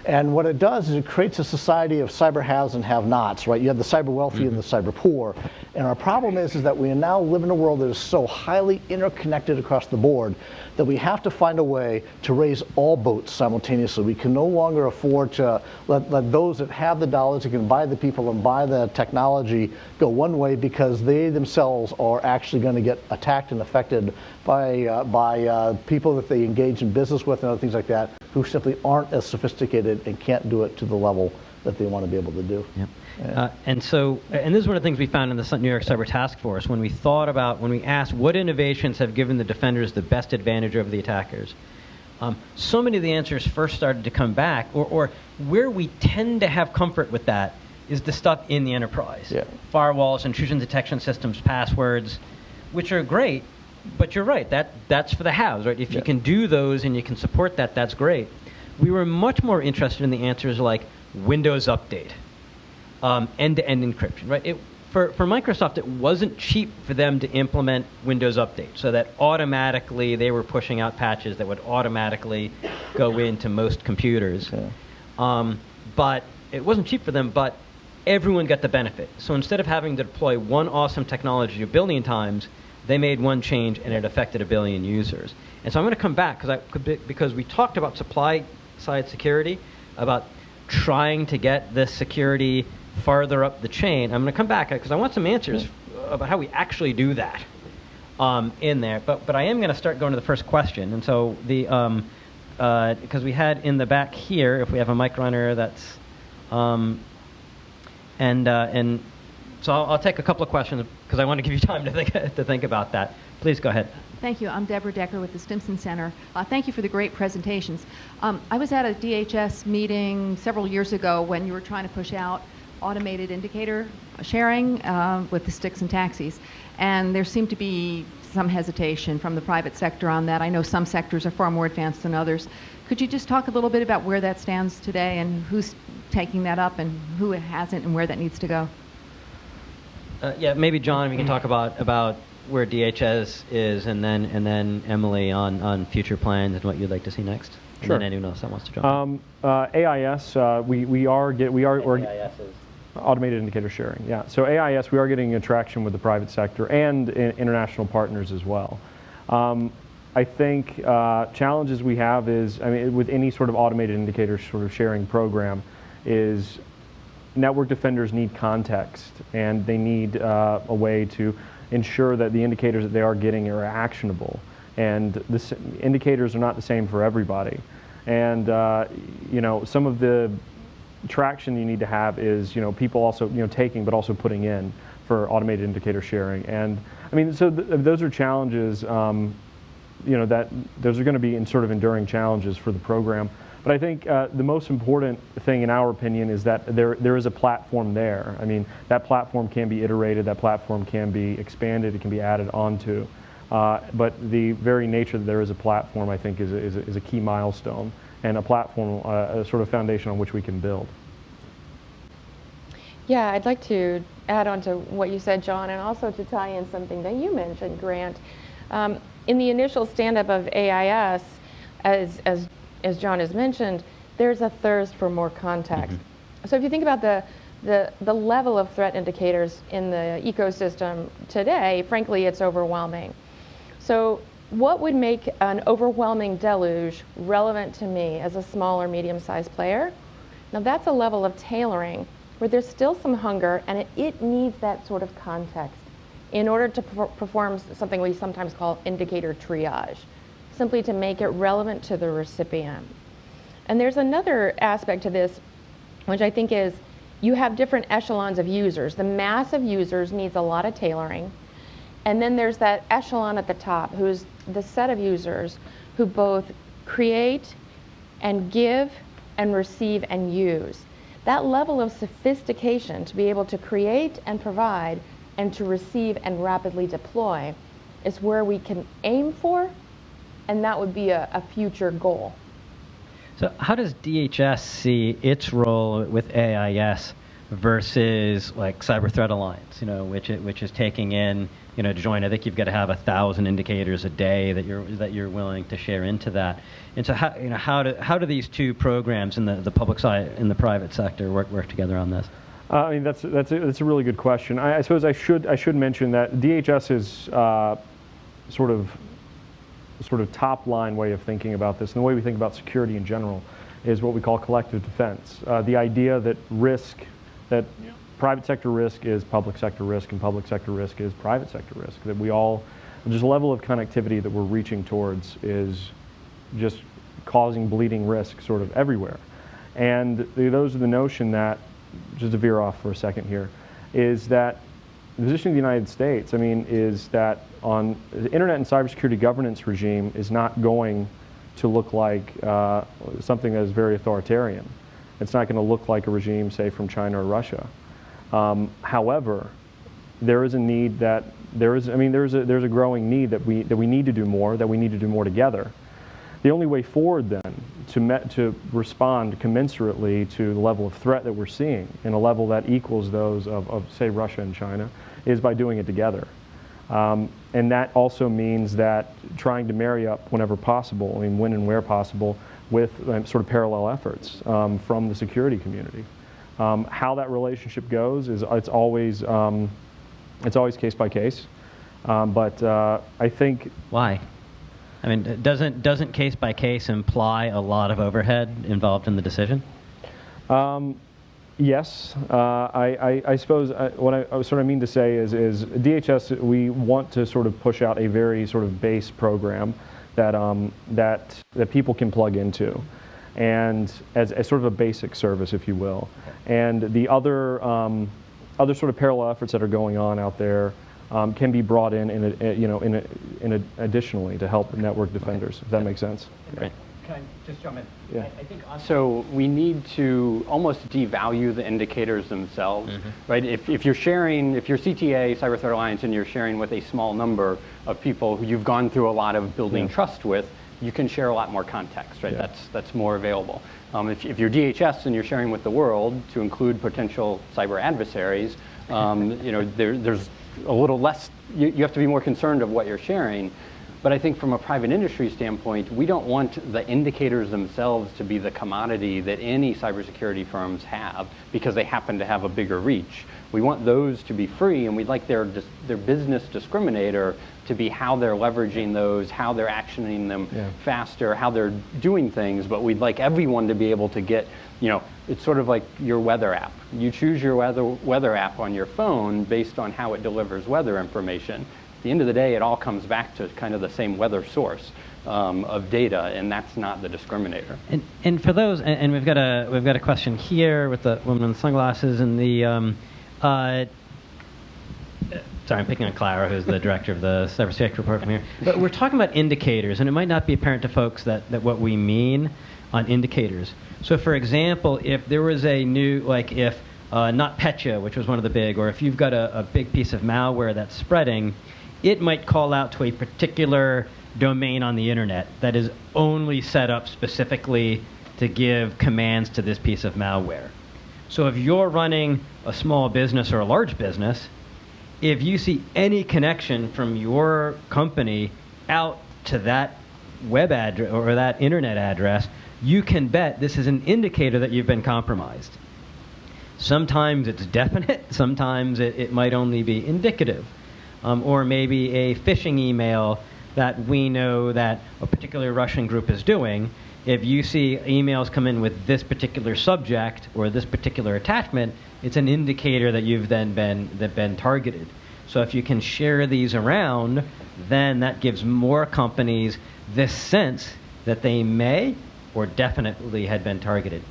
And what it does is it creates a society of cyber haves and have-nots, right? You have the cyber wealthy and the cyber poor. And our problem is that we now live in a world that is so highly interconnected across the board that we have to find a way to raise all boats simultaneously. We can no longer afford to let those that have the dollars that can buy the people and buy the technology go one way, because they themselves are actually going to get attacked and affected by people that they engage in business with and other things like that, who simply aren't as sophisticated and can't do it to the level that they want to be able to do. Yep. And this is one of the things we found in the New York Cyber Task Force when we asked what innovations have given the defenders the best advantage over the attackers. So many of the answers first started to come back, or where we tend to have comfort with that is the stuff in the enterprise. Yeah. Firewalls, intrusion detection systems, passwords, which are great, But you're right, that's for the haves, right? If you can do those and you can support that, that's great. We were much more interested in the answers like Windows Update, end-to-end encryption, right? For Microsoft, it wasn't cheap for them to implement Windows Update, so that automatically they were pushing out patches that would automatically go into most computers. But it wasn't cheap for them, but everyone got the benefit. So instead of having to deploy one awesome technology a billion times, they made one change and it affected a billion users. And so I'm going to come back because we talked about supply side security, about trying to get this security farther up the chain. I'm going to come back because I want some answers about how we actually do that in there. But I am going to start going to the first question. And so because we had in the back here, if we have a mic runner, that's and so I'll take a couple of questions because I want to give you time to think about that. Please go ahead. Thank you. I'm Deborah Decker with the Stimson Center. Thank you for the great presentations. I was at a DHS meeting several years ago when you were trying to push out automated indicator sharing with the sticks and taxis, and there seemed to be some hesitation from the private sector on that. I know some sectors are far more advanced than others. Could you just talk a little bit about where that stands today and who's taking that up and who it hasn't and where that needs to go? Yeah, maybe John, we can talk about where DHS is, and then Emily on future plans and what you'd like to see next. Sure. And then anyone else that wants to jump in. AIS, we are AIS is automated indicator sharing. Yeah. So AIS, we are getting traction with the private sector and international partners as well. I think challenges we have is, I mean, with any sort of automated indicator sort of sharing program, is network defenders need context, and they need a way to ensure that the indicators that they are getting are actionable. And the indicators are not the same for everybody. And you know, some of the traction you need to have is, you know, people also, you know, taking but also putting in for automated indicator sharing. And I mean, so those are challenges. You know, that those are going to be sort of enduring challenges for the program. But I think the most important thing, in our opinion, is that there is a platform there. I mean, that platform can be iterated, that platform can be expanded, it can be added onto. But the very nature that there is a platform, I think, is a key milestone, and a platform, a sort of foundation on which we can build. Yeah, I'd like to add on to what you said, John, and also to tie in something that you mentioned, Grant. In the initial stand-up of AIS, as John has mentioned, there's a thirst for more context. Mm-hmm. So if you think about the level of threat indicators in the ecosystem today, frankly, it's overwhelming. So what would make an overwhelming deluge relevant to me as a small or medium-sized player? Now that's a level of tailoring where there's still some hunger, and it needs that sort of context in order to perform something we sometimes call indicator triage, simply to make it relevant to the recipient. And there's another aspect to this, which I think is you have different echelons of users. The mass of users needs a lot of tailoring. And then there's that echelon at the top, who's the set of users who both create and give and receive and use. That level of sophistication to be able to create and provide and to receive and rapidly deploy is where we can aim for, and that would be a future goal. So how does DHS see its role with AIS versus like Cyber Threat Alliance, you know, which is taking in, you know, to join, I think you've got to have 1,000 indicators a day that you're willing to share into that. And so how do these two programs in the public side and the private sector work together on this? I mean, that's a really good question. I suppose I should mention that DHS's sort of top line way of thinking about this, and the way we think about security in general, is what we call collective defense. The idea that that private sector risk is public sector risk, and public sector risk is private sector risk. That there's a level of connectivity that we're reaching towards is just causing bleeding risk sort of everywhere. And those are the notion that, just to veer off for a second here, is that the position of the United States, I mean, is that on the internet and cybersecurity governance regime is not going to look like something that is very authoritarian. It's not going to look like a regime, say, from China or Russia. However, there is a need that there's a growing need that we need to do more, that we need to do more together. The only way forward then to respond commensurately to the level of threat that we're seeing, and a level that equals those of say, Russia and China, is by doing it together. And that also means that trying to marry up whenever possible, I mean when and where possible, with sort of parallel efforts from the security community. How that relationship goes is it's always case by case, but I think why? I mean, doesn't case by case imply a lot of overhead involved in the decision? Yes, I suppose what I sort of mean to say is DHS, we want to sort of push out a very sort of base program that that people can plug into, and as sort of a basic service, if you will. And the other sort of parallel efforts that are going on out there can be brought in additionally to help network defenders, if that makes sense. Right. Can I just jump in? Yeah. I think also we need to almost devalue the indicators themselves, right? If you're sharing, if you're CTA, Cyber Threat Alliance, and you're sharing with a small number of people who you've gone through a lot of building trust with, you can share a lot more context, right? Yeah. That's more available. If you're DHS and you're sharing with the world to include potential cyber adversaries, there's a little less, you have to be more concerned of what you're sharing. But I think from a private industry standpoint, we don't want the indicators themselves to be the commodity that any cybersecurity firms have because they happen to have a bigger reach. We want those to be free, and we'd like their business discriminator to be how they're leveraging those, how they're actioning them faster, how they're doing things. But we'd like everyone to be able to get, it's sort of like your weather app. You choose your weather app on your phone based on how it delivers weather information. At the end of the day, it all comes back to kind of the same weather source of data, and that's not the discriminator. And for those, and we've got a question here with the woman in the sunglasses and the. Sorry, I'm picking on Clara, who's the director of the Cyber Statecraft report from here. But we're talking about indicators, and it might not be apparent to folks that what we mean on indicators. So, for example, if there was a new, like if NotPetya, which was one of the big, or if you've got a big piece of malware that's spreading, it might call out to a particular domain on the internet that is only set up specifically to give commands to this piece of malware. So if you're running a small business or a large business, if you see any connection from your company out to that web address or that internet address, you can bet this is an indicator that you've been compromised. Sometimes it's definite, sometimes it might only be indicative. Or maybe a phishing email that we know that a particular Russian group is doing. If you see emails come in with this particular subject or this particular attachment, it's an indicator that you've then been targeted. So if you can share these around, then that gives more companies this sense that they may or definitely had been targeted.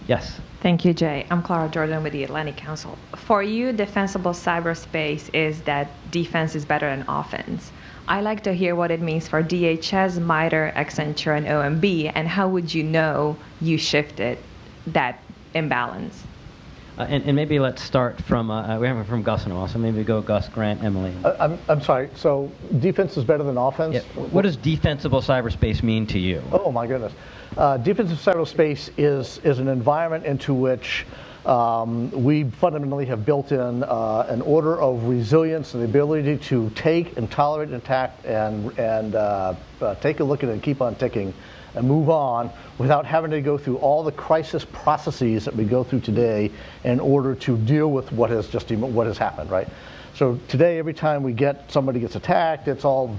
Yes. Thank you, Jay. I'm Clara Jordan with the Atlantic Council. For you, defensible cyberspace is that defense is better than offense. I like to hear what it means for DHS, MITRE, Accenture, and OMB, and how would you know you shifted that imbalance? And maybe let's start from, we haven't from Gus in a while, so maybe go Gus, Grant, Emily. I'm sorry, so defense is better than offense? Yeah. What does defensible cyberspace mean to you? Oh my goodness. Defensive cyberspace is an environment into which we fundamentally have built in an order of resilience and the ability to take and tolerate an attack and take a look at it and keep on ticking and move on without having to go through all the crisis processes that we go through today in order to deal with what has happened, right? So today, every time somebody gets attacked, it's all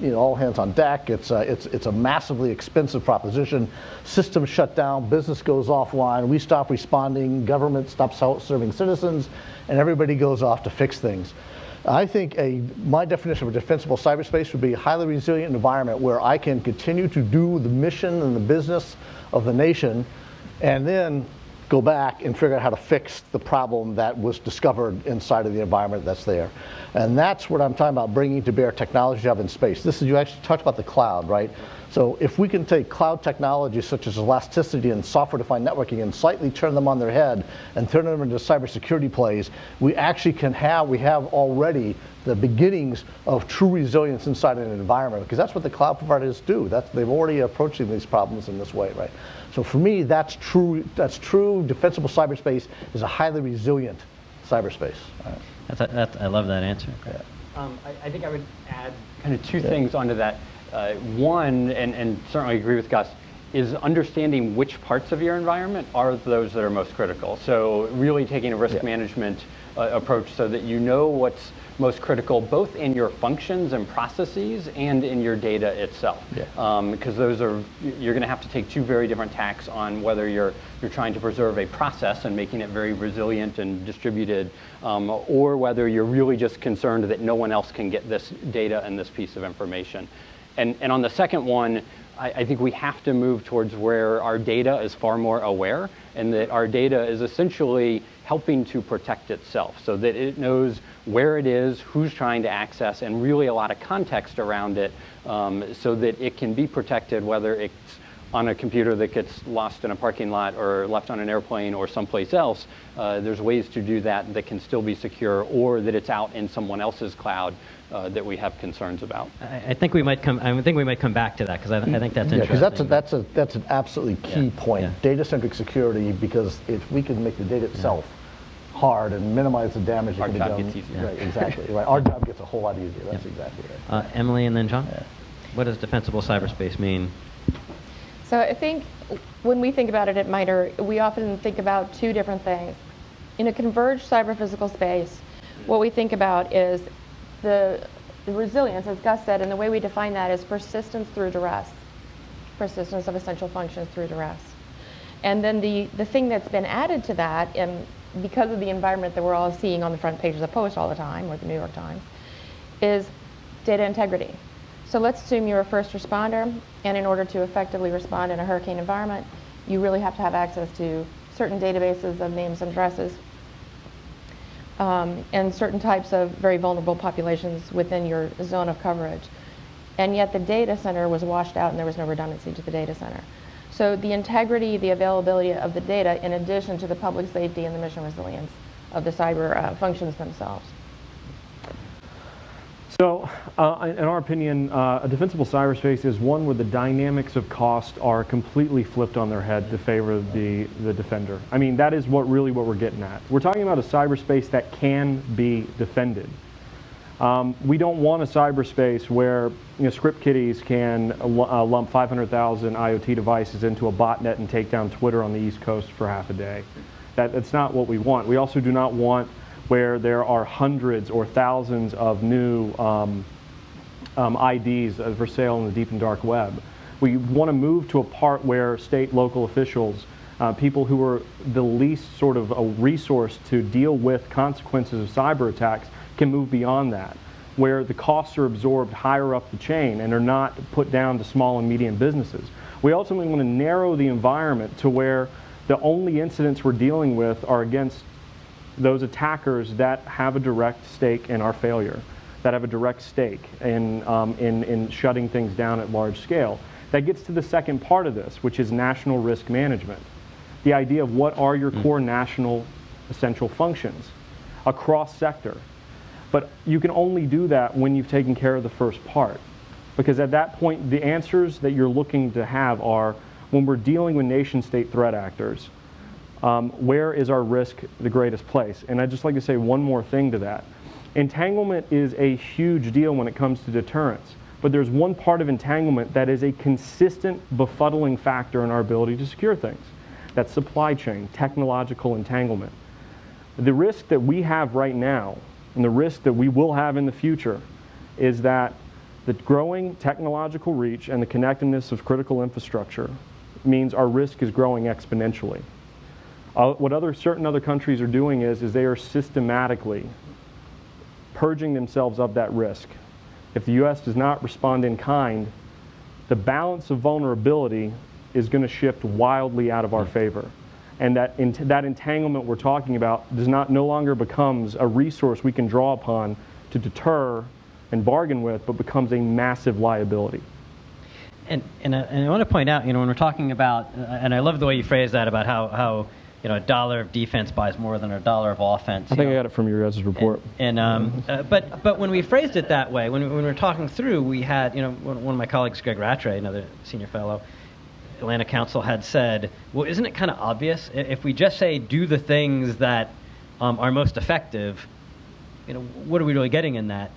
hands on deck. It's a massively expensive proposition. Systems shut down, business goes offline, we stop responding, government stops serving citizens, and everybody goes off to fix things. I think my definition of a defensible cyberspace would be a highly resilient environment where I can continue to do the mission and the business of the nation, and then go back and figure out how to fix the problem that was discovered inside of the environment that's there. And that's what I'm talking about, bringing to bear technology you have in space. This is, you actually talked about the cloud, right? So if we can take cloud technologies such as elasticity and software-defined networking and slightly turn them on their head and turn them into cybersecurity plays, we actually can have, we have already the beginnings of true resilience inside an environment, because that's what the cloud providers do. They've already approaching these problems in this way, right? So for me, that's true. That's true. Defensible cyberspace is a highly resilient cyberspace. Right? I love that answer. Yeah. I think I would add kind of two things onto that. One, and certainly agree with Gus, is understanding which parts of your environment are those that are most critical. So really taking a risk management approach so that you know what's most critical both in your functions and processes and in your data itself. Because those are, you're going to have to take two very different tacks on whether you're trying to preserve a process and making it very resilient and distributed, or whether you're really just concerned that no one else can get this data and this piece of information. And on the second one, I think we have to move towards where our data is far more aware, and that our data is essentially helping to protect itself so that it knows where it is, who's trying to access, and really a lot of context around it, so that it can be protected, whether it's on a computer that gets lost in a parking lot or left on an airplane or someplace else. There's ways to do that that can still be secure, or that it's out in someone else's cloud that we have concerns about. I think we might come. I think we might come back to that, because I think that's interesting. Because that's an absolutely key point. Data-centric security, because if we can make the data itself hard and minimize the damage that can be done. Our job gets easier. Right, exactly. Right. Our job gets a whole lot easier. That's exactly right. Emily and then John. What does defensible cyberspace mean? So I think when we think about it at MITRE, we often think about two different things. In a converged cyber-physical space, what we think about is the resilience, as Gus said, and the way we define that is persistence through duress, persistence of essential functions through duress. And then the thing that's been added to that, and because of the environment that we're all seeing on the front page of the Post all the time, or the New York Times, is data integrity. So let's assume you're a first responder, and in order to effectively respond in a hurricane environment, you really have to have access to certain databases of names and addresses, and certain types of very vulnerable populations within your zone of coverage. And yet the data center was washed out and there was no redundancy to the data center. So the integrity, the availability of the data, in addition to the public safety and the mission resilience of the cyber functions themselves. So, in our opinion, a defensible cyberspace is one where the dynamics of cost are completely flipped on their head to favor the defender. I mean, that is really what we're getting at. We're talking about a cyberspace that can be defended. We don't want a cyberspace where script kiddies can lump 500,000 IoT devices into a botnet and take down Twitter on the East Coast for half a day. That's not what we want. We also do not want where there are hundreds or thousands of new IDs for sale in the deep and dark web. We want to move to a part where state, local officials, people who are the least sort of a resource to deal with consequences of cyber attacks, can move beyond that, where the costs are absorbed higher up the chain and are not put down to small and medium businesses. We ultimately want to narrow the environment to where the only incidents we're dealing with are against those attackers that have a direct stake in our failure, that have a direct stake in shutting things down at large scale. That gets to the second part of this, which is national risk management. The idea of what are your core national essential functions across sector. But you can only do that when you've taken care of the first part. Because at that point, the answers that you're looking to have are, when we're dealing with nation-state threat actors, where is our risk the greatest place? And I'd just like to say one more thing to that. Entanglement is a huge deal when it comes to deterrence, but there's one part of entanglement that is a consistent befuddling factor in our ability to secure things. That's supply chain, technological entanglement. The risk that we have right now, and the risk that we will have in the future, is that the growing technological reach and the connectedness of critical infrastructure means our risk is growing exponentially. What certain other countries are doing is they are systematically purging themselves of that risk. If the U.S. does not respond in kind, the balance of vulnerability is going to shift wildly out of our favor. And that entanglement we're talking about no longer becomes a resource we can draw upon to deter and bargain with, but becomes a massive liability. And I want to point out, when we're talking about, and I love the way you phrase that about how a dollar of defense buys more than a dollar of offense. I think I got it from your guys' report. But when we phrased it that way, when we were talking through, we had, one of my colleagues, Greg Rattray, another senior fellow, Atlanta Council, had said, well, isn't it kind of obvious if we just say do the things that are most effective, what are we really getting in that?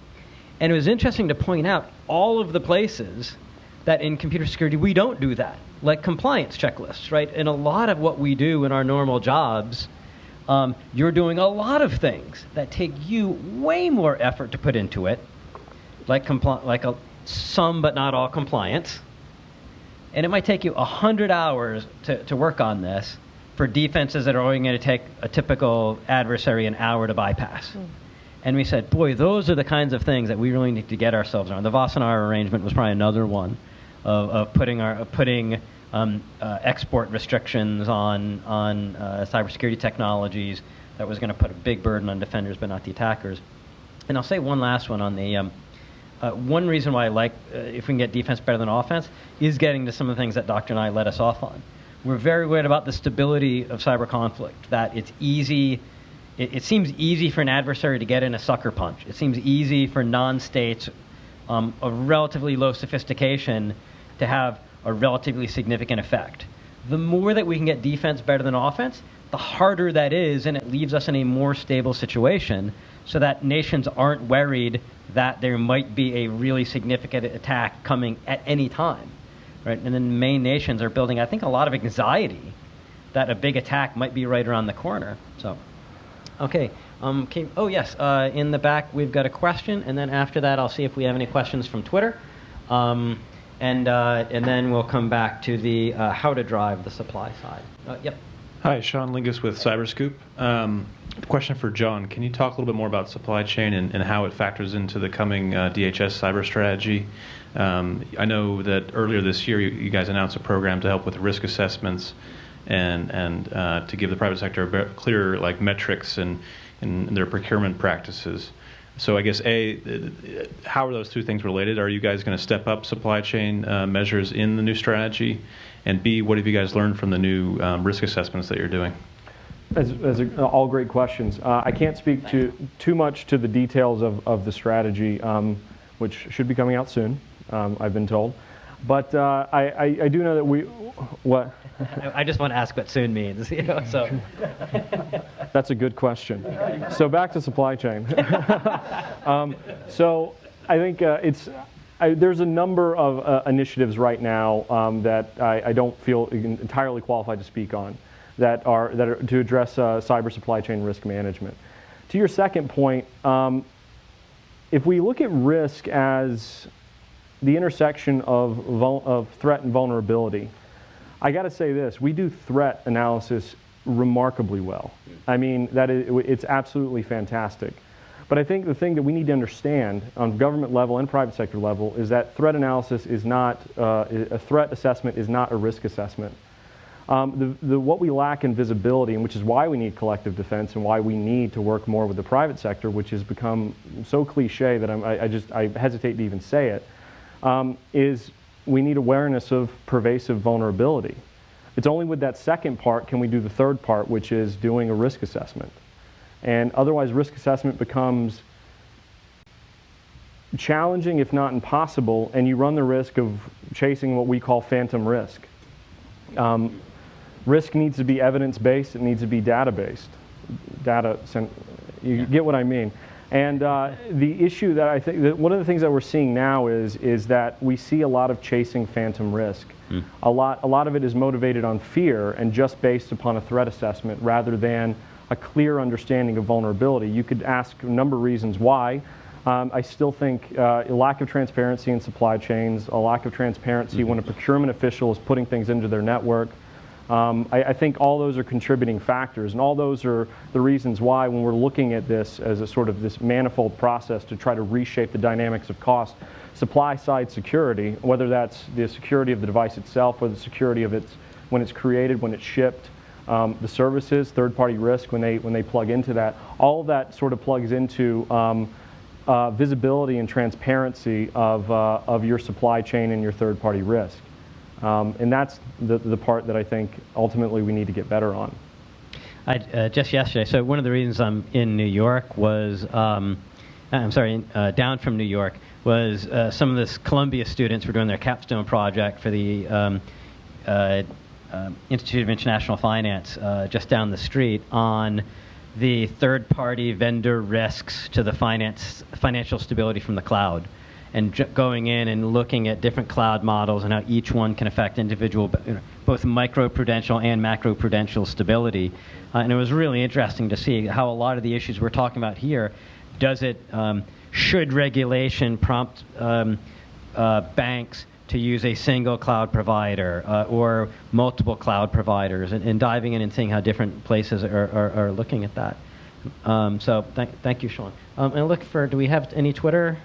And it was interesting to point out all of the places that in computer security we don't do that, like compliance checklists, right? And a lot of what we do in our normal jobs, you're doing a lot of things that take you way more effort to put into it, like some but not all compliance. And it might take you 100 hours to work on this for defenses that are only going to take a typical adversary an hour to bypass. And we said, boy, those are the kinds of things that we really need to get ourselves around. The Wassenaar arrangement was probably another one of putting export restrictions on cybersecurity technologies that was going to put a big burden on defenders but not the attackers. And I'll say one last one on the one reason why I like, if we can get defense better than offense, is getting to some of the things that Dr. Nye led us off on. We're very worried about the stability of cyber conflict, that it's easy, it seems easy for an adversary to get in a sucker punch. It seems easy for non-states of relatively low sophistication to have a relatively significant effect. The more that we can get defense better than offense, the harder that is, and it leaves us in a more stable situation so that nations aren't worried that there might be a really significant attack coming at any time, right? And then main nations are building, I think, a lot of anxiety that a big attack might be right around the corner. So, okay. Oh, yes, in the back we've got a question, and then after that I'll see if we have any questions from Twitter. And then we'll come back to the how to drive the supply side. Yep. Hi, Sean Lingus with Cyberscoop. Question for John. Can you talk a little bit more about supply chain and how it factors into the coming DHS cyber strategy? I know that earlier this year you guys announced a program to help with risk assessments and to give the private sector clearer metrics in their procurement practices. So I guess how are those two things related? Are you guys going to step up supply chain measures in the new strategy? And B, what have you guys learned from the new risk assessments that you're doing? All great questions. I can't speak too much to the details of the strategy, which should be coming out soon, I've been told. But I do know that what? I just want to ask what soon means. So. That's a good question. So back to supply chain. So I think there's a number of initiatives right now that I don't feel entirely qualified to speak on that are to address cyber supply chain risk management. To your second point, if we look at risk as the intersection of threat and vulnerability, I got to say this: we do threat analysis remarkably well. I mean, it's absolutely fantastic. But I think the thing that we need to understand on government level and private sector level is that threat analysis is not, a threat assessment is not a risk assessment. What we lack in visibility, and which is why we need collective defense and why we need to work more with the private sector, which has become so cliche that I hesitate to even say it, is we need awareness of pervasive vulnerability. It's only with that second part can we do the third part, which is doing a risk assessment. And otherwise, risk assessment becomes challenging, if not impossible, and you run the risk of chasing what we call phantom risk. Risk needs to be evidence-based. It needs to be data-based. You get what I mean. And the issue that I think, that one of the things that we're seeing now is that we see a lot of chasing phantom risk. A lot of it is motivated on fear and just based upon a threat assessment rather than a clear understanding of vulnerability. You could ask a number of reasons why. I still think a lack of transparency in supply chains, a lack of transparency when a procurement official is putting things into their network. I think all those are contributing factors, and all those are the reasons why when we're looking at this as a sort of this manifold process to try to reshape the dynamics of cost, supply side security, whether that's the security of the device itself or the security of when it's created, when it's shipped, the services, third-party risk when they plug into that. All of that sort of plugs into visibility and transparency of your supply chain and your third-party risk. And that's the part that I think ultimately we need to get better on. Just yesterday, so one of the reasons I'm in New York was, down from New York, was some of the Columbia students were doing their capstone project for the Institute of International Finance just down the street on the third-party vendor risks to the financial stability from the cloud, and going in and looking at different cloud models and how each one can affect individual, both micro-prudential and macro-prudential stability. And it was really interesting to see how a lot of the issues we're talking about here, should regulation prompt banks to use a single cloud provider or multiple cloud providers, and diving in and seeing how different places are looking at that. So thank you, Sean. And look for, do we have any Twitter?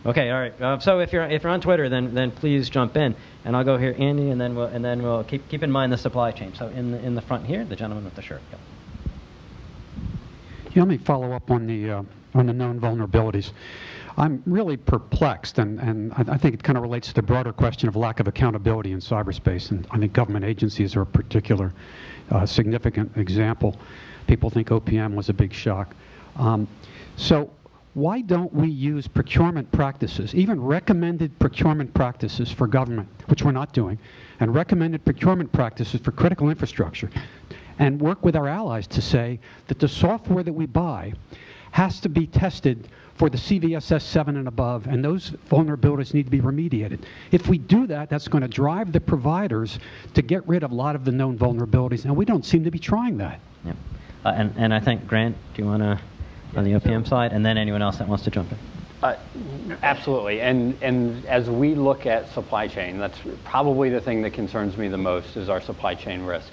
Okay, all right. So if you're on Twitter, then please jump in, and I'll go here, Andy, and then we'll keep in mind the supply chain. So in the front here, the gentleman with the shirt. Yep. Yeah, let me follow up on the known vulnerabilities. I'm really perplexed, and I think it kind of relates to the broader question of lack of accountability in cyberspace, and I think government agencies are a particular significant example. People think OPM was a big shock. So why don't we use procurement practices, even recommended procurement practices for government, which we're not doing, and recommended procurement practices for critical infrastructure, and work with our allies to say that the software that we buy has to be tested for the CVSS 7 and above, and those vulnerabilities need to be remediated. If we do that, that's going to drive the providers to get rid of a lot of the known vulnerabilities, and we don't seem to be trying that. Yep. And I think, Grant, do you want to, on the OPM side, and then anyone else that wants to jump in? Absolutely, and as we look at supply chain, that's probably the thing that concerns me the most, is our supply chain risk.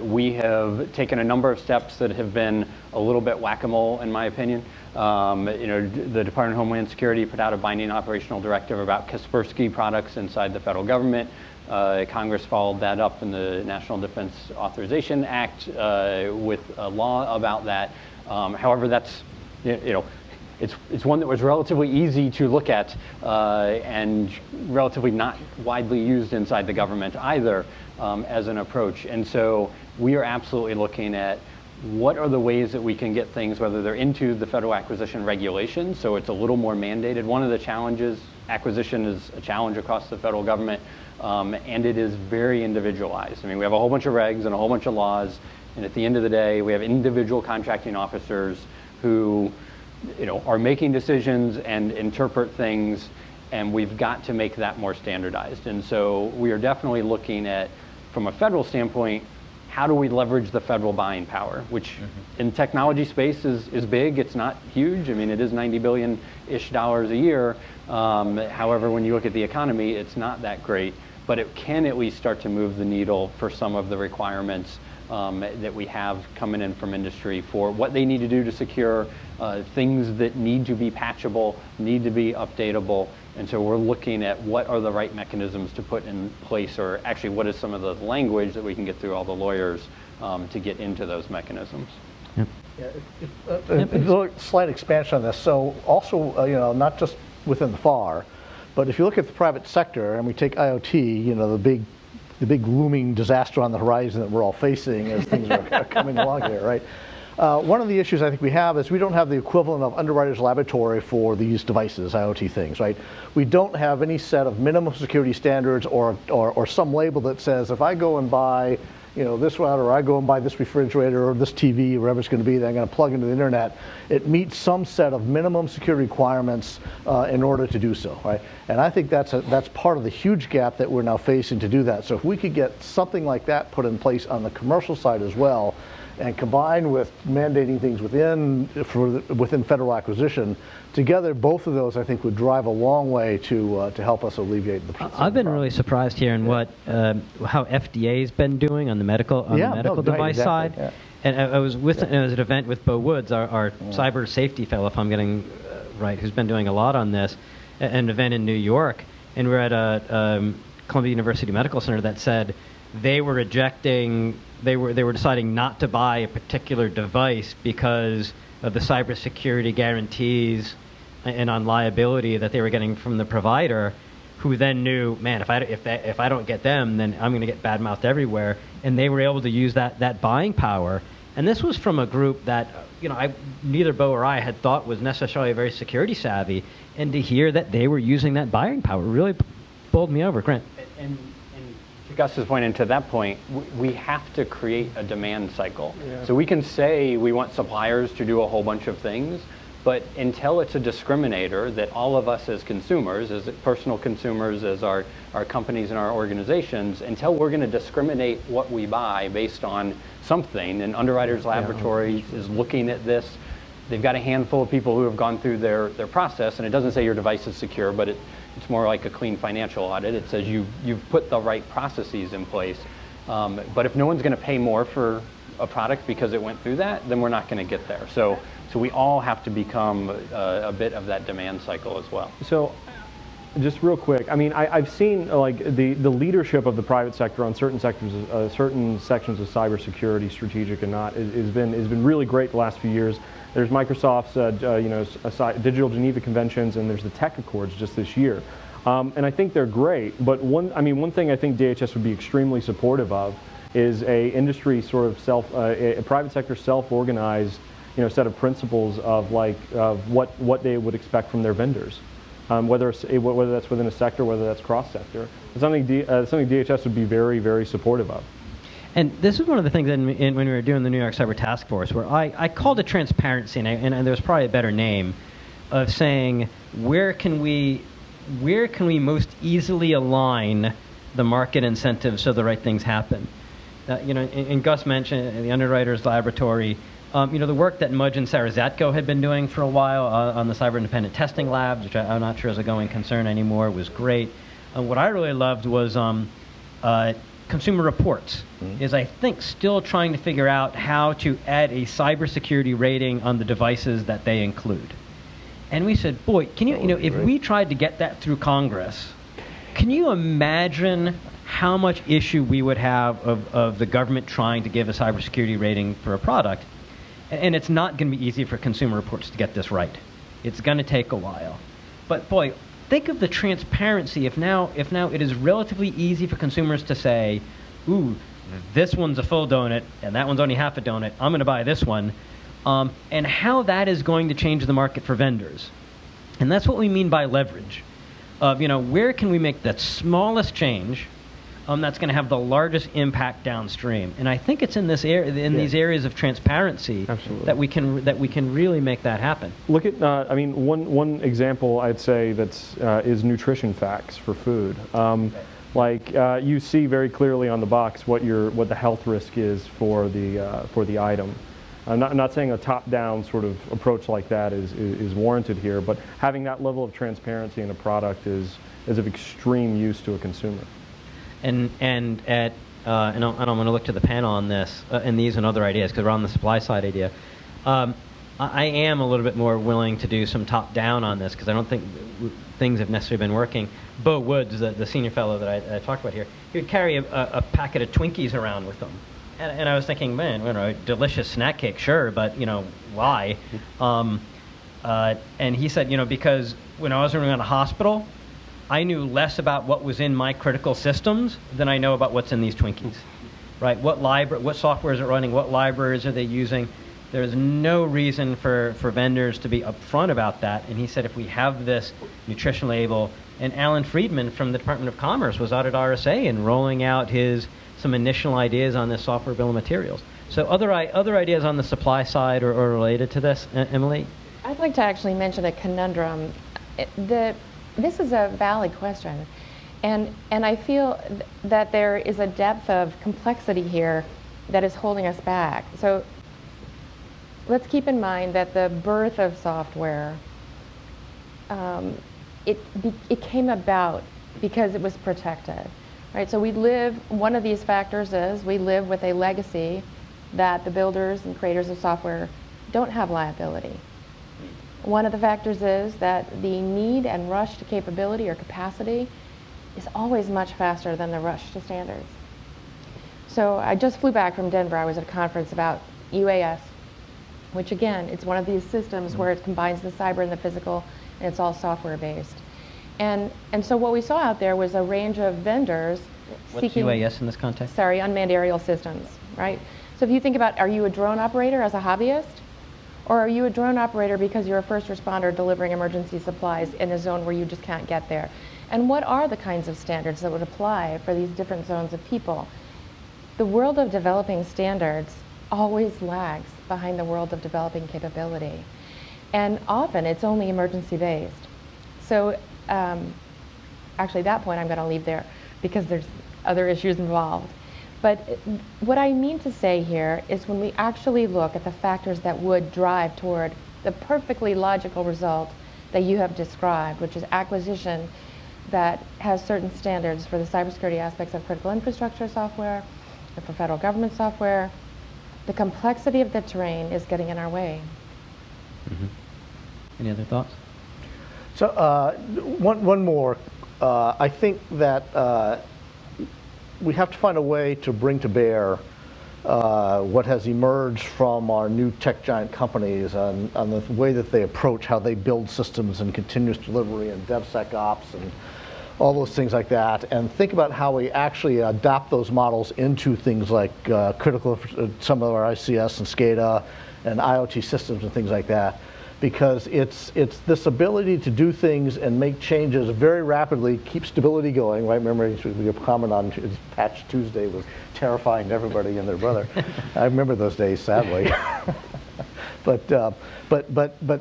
We have taken a number of steps that have been a little bit whack-a-mole, in my opinion. The Department of Homeland Security put out a binding operational directive about Kaspersky products inside the federal government. Congress followed that up in the National Defense Authorization Act with a law about that. However, that's, it's one that was relatively easy to look at and relatively not widely used inside the government either as an approach. And so we are absolutely looking at what are the ways that we can get things, whether they're into the federal acquisition regulations, so it's a little more mandated. One of the challenges, acquisition is a challenge across the federal government, and it is very individualized. I mean, we have a whole bunch of regs and a whole bunch of laws, and at the end of the day, we have individual contracting officers who are making decisions and interpret things, and we've got to make that more standardized. And so we are definitely looking at, from a federal standpoint, how do we leverage the federal buying power, which in technology space is big. It's not huge. I mean, it is $90 billion-ish a year. However, when you look at the economy, it's not that great, but it can at least start to move the needle for some of the requirements that we have coming in from industry for what they need to do to secure things that need to be patchable, need to be updatable. And so we're looking at what are the right mechanisms to put in place, or actually what is some of the language that we can get through all the lawyers to get into those mechanisms. Yep. Yeah, slight expansion on this. So also, not just within the FAR, but if you look at the private sector and we take IoT, the big looming disaster on the horizon that we're all facing as things are coming along here, right? One of the issues I think we have is we don't have the equivalent of underwriter's laboratory for these devices, IoT things, right? We don't have any set of minimum security standards or some label that says if I go and buy this router, or I go and buy this refrigerator or this TV, wherever it's going to be, that I'm going to plug into the internet, it meets some set of minimum security requirements in order to do so, right? And I think that's part of the huge gap that we're now facing to do that. So if we could get something like that put in place on the commercial side as well, and combined with mandating things within federal acquisition, together both of those I think would drive a long way to help us alleviate the. I've been really surprised here in how FDA's been doing on the medical device side. Yeah. And I was at an event with Bo Woods, our cyber safety fellow, if I'm getting right, who's been doing a lot on this, an event in New York, and we're at a Columbia University Medical Center that said they were rejecting they were deciding not to buy a particular device because of the cybersecurity guarantees and on liability that they were getting from the provider, who then knew, man, if I don't get them, then I'm going to get badmouthed everywhere. And they were able to use that buying power. And this was from a group that, neither Bo or I had thought was necessarily very security savvy. And to hear that they were using that buying power really bowled me over. Grant. And to Gus's point, and to that point, we have to create a demand cycle. Yeah. So we can say we want suppliers to do a whole bunch of things, but until it's a discriminator that all of us as consumers, as personal consumers, as our companies and our organizations, until we're going to discriminate what we buy based on something, and Underwriters Laboratories is looking at this. They've got a handful of people who have gone through their process, and it doesn't say your device is secure, but it's more like a clean financial audit. It says you've put the right processes in place. But if no one's going to pay more for a product because it went through that, then we're not going to get there. So we all have to become a bit of that demand cycle as well. So just real quick, I mean, I've seen like the leadership of the private sector on certain sectors, certain sections of cybersecurity, strategic and not, has been really great the last few years. There's Microsoft's Digital Geneva Conventions, and there's the Tech Accords just this year. And I think they're great, but one thing I think DHS would be extremely supportive of is a industry sort of a private sector self-organized, set of principles of what they would expect from their vendors, whether that's within a sector, whether that's cross-sector. It's something DHS would be very, very supportive of. And this is one of the things when we were doing the New York Cyber Task Force, where I called it transparency, and there's probably a better name, of saying where can we most easily align the market incentives so the right things happen. And Gus mentioned the Underwriters Laboratory. The work that Mudge and Sarah Zatko had been doing for a while on the Cyber Independent Testing Labs, which I'm not sure is a going concern anymore, was great. What I really loved was Consumer Reports is, I think, still trying to figure out how to add a cybersecurity rating on the devices that they include. And we said, boy, can if we tried to get that through Congress, can you imagine how much issue we would have of the government trying to give a cybersecurity rating for a product? And it's not going to be easy for Consumer Reports to get this right. It's going to take a while. But boy, think of the transparency if now it is relatively easy for consumers to say, ooh, this one's a full donut and that one's only half a donut, I'm going to buy this one, and how that is going to change the market for vendors. And that's what we mean by leverage. Where can we make that smallest change that's going to have the largest impact downstream? And I think it's in this these areas of transparency that we can really make that happen. Look at one example I'd say is nutrition facts for food. You see very clearly on the box what the health risk is for the item. I'm not saying a top-down sort of approach like that is warranted here, but having that level of transparency in a product is of extreme use to a consumer. And I'm going to look to the panel on this and these and other ideas, because we're on the supply side idea. I am a little bit more willing to do some top-down on this, because I don't think things have necessarily been working. Bo Woods, the senior fellow that I talked about here, he would carry a packet of Twinkies around with him. And I was thinking, man, delicious snack cake, sure, but, why? And he said, because when I was running a hospital, I knew less about what was in my critical systems than I know about what's in these Twinkies, right? What software is it running? What libraries are they using? There's no reason for vendors to be upfront about that. And he said, if we have this nutrition label, and Alan Friedman from the Department of Commerce was out at RSA and rolling out some initial ideas on this software bill of materials. So other ideas on the supply side or related to this, Emily? I'd like to actually mention a conundrum. This is a valid question, and I feel that there is a depth of complexity here that is holding us back. So let's keep in mind that the birth of software, it came about because it was protected, right? So one of these factors is we live with a legacy that the builders and creators of software don't have liability. One of the factors is that the need and rush to capability or capacity is always much faster than the rush to standards. So I just flew back from Denver. I was at a conference about UAS, which again, it's one of these systems where it combines the cyber and the physical, and it's all software based. And so what we saw out there was a range of vendors seeking... What's UAS in this context? Sorry, unmanned aerial systems, right? So if you think about, are you a drone operator as a hobbyist? Or are you a drone operator because you're a first responder delivering emergency supplies in a zone where you just can't get there? And what are the kinds of standards that would apply for these different zones of people? The world of developing standards always lags behind the world of developing capability. And often it's only emergency based. So actually that point I'm going to leave there because there's other issues involved. But what I mean to say here is when we actually look at the factors that would drive toward the perfectly logical result that you have described, which is acquisition that has certain standards for the cybersecurity aspects of critical infrastructure software, and for federal government software, the complexity of the terrain is getting in our way. Mm-hmm. Any other thoughts? So one more. I think that we have to find a way to bring to bear what has emerged from our new tech giant companies on the way that they approach how they build systems and continuous delivery and DevSecOps and all those things like that, and think about how we actually adopt those models into things like critical, some of our ICS and SCADA and IoT systems and things like that. Because it's this ability to do things and make changes very rapidly, keep stability going, right? Remember your comment on Patch Tuesday was terrifying to everybody and their brother. I remember those days, sadly. But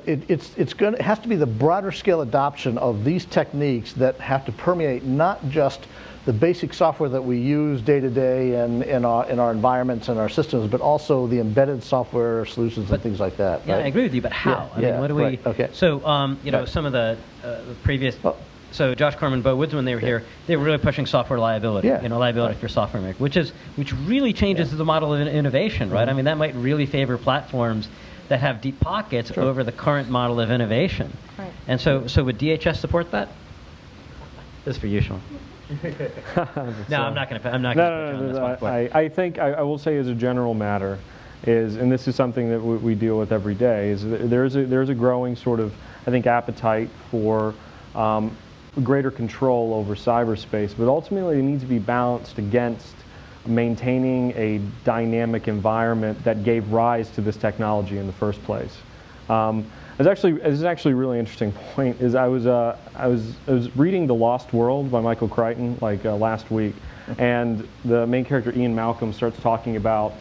it has to be the broader scale adoption of these techniques that have to permeate not just the basic software that we use day to day and in our environments and our systems, but also the embedded software solutions and things like that. Yeah, right? I agree with you, but how? Yeah, I mean, what do we? right, okay. So, you know, Right. some of the previous. So Josh Corman, Bo Woods, when they were here, they were really pushing software liability. Yeah. You know, liability for software maker, which really changes the model of innovation, right? I mean, that might really favor platforms that have deep pockets over the current model of innovation. Right. And so would DHS support that? This is for you, Sean. No, I'm not going to. I'm not going to put you on this one. But- I think I will say as a general matter is, and this is something that we deal with every day, is that there's a growing sort of, I think, appetite for greater control over cyberspace, but ultimately it needs to be balanced against maintaining a dynamic environment that gave rise to this technology in the first place. This is actually a really interesting point. Is I was reading The Lost World by Michael Crichton last week, and the main character Ian Malcolm starts talking about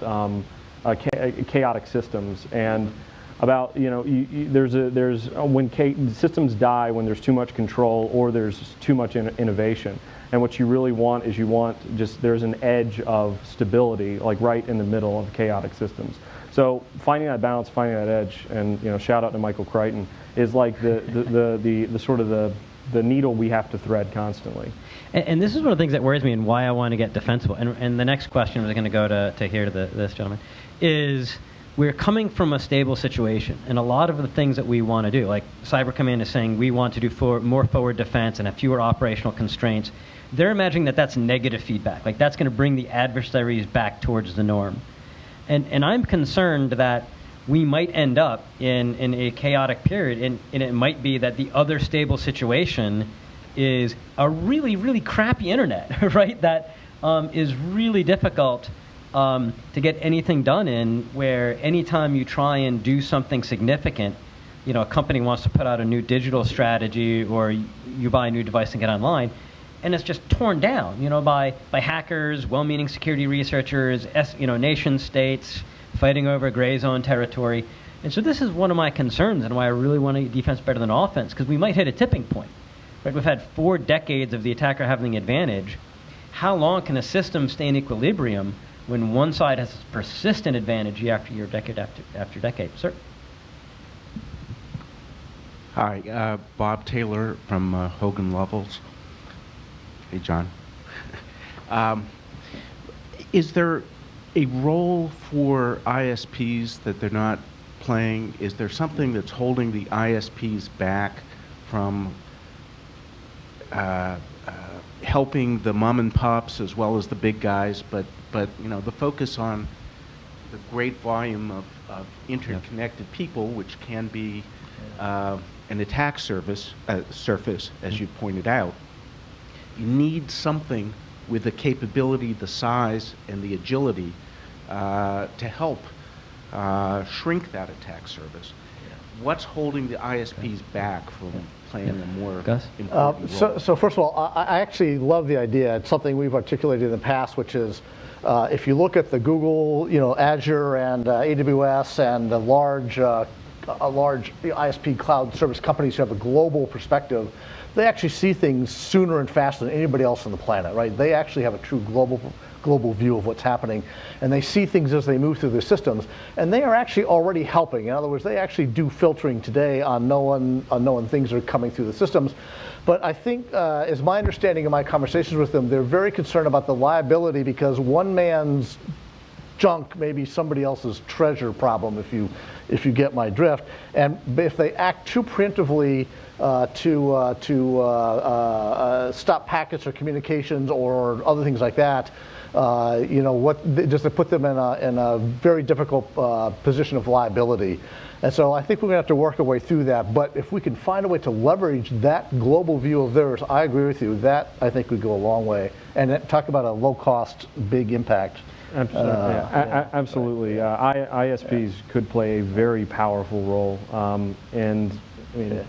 chaotic systems and about there's when systems die when there's too much control or there's too much innovation. And what you really want is there's an edge of stability, like right in the middle of chaotic systems. So finding that balance, finding that edge, and shout out to Michael Crichton, is like the sort of the needle we have to thread constantly. And this is one of the things that worries me and why I want to get defensible. And the next question was going to go to this gentleman, is we're coming from a stable situation, and a lot of the things that we want to do, like Cyber Command is saying we want to do more forward defense and have fewer operational constraints. They're imagining that that's negative feedback, like that's going to bring the adversaries back towards the norm. And I'm concerned that we might end up in a chaotic period, and it might be that the other stable situation is a really, really crappy internet, right? That is really difficult to get anything done in, where anytime you try and do something significant, a company wants to put out a new digital strategy or you buy a new device and get online, and it's just torn down, by hackers, well-meaning security researchers, nation states fighting over gray zone territory. And so this is one of my concerns and why I really want to defense better than offense, because we might hit a tipping point. Right? We've had 4 decades of the attacker having the advantage. How long can a system stay in equilibrium when one side has a persistent advantage year after year, decade after decade? Sir? Hi, Bob Taylor from Hogan Lovells. Hey, John. Is there a role for ISPs that they're not playing? Is there something that's holding the ISPs back from helping the mom and pops as well as the big guys, but you know, the focus on the great volume of interconnected people, which can be an attack surface, as you pointed out. You need something with the capability, the size, and the agility to help shrink that attack surface. What's holding the ISPs back from playing a more important role? So first of all, I actually love the idea. It's something we've articulated in the past, which is if you look at the Google, you know, Azure and AWS and the large ISP cloud service companies who have a global perspective, they actually see things sooner and faster than anybody else on the planet, right? They actually have a true global view of what's happening, and they see things as they move through their systems, and they are actually already helping. In other words, they actually do filtering today on knowing things that are coming through the systems. But I think, as my understanding of my conversations with them, they're very concerned about the liability, because one man's junk may be somebody else's treasure problem, if you get my drift. And if they act too preemptively to stop packets or communications or other things like that, you know, just to put them in a very difficult position of liability. And so I think we're going to have to work our way through that. But if we can find a way to leverage that global view of theirs, I agree with you. That, I think, would go a long way. And talk about a low-cost, big impact. Absolutely. ISPs could play a very powerful role. And I mean,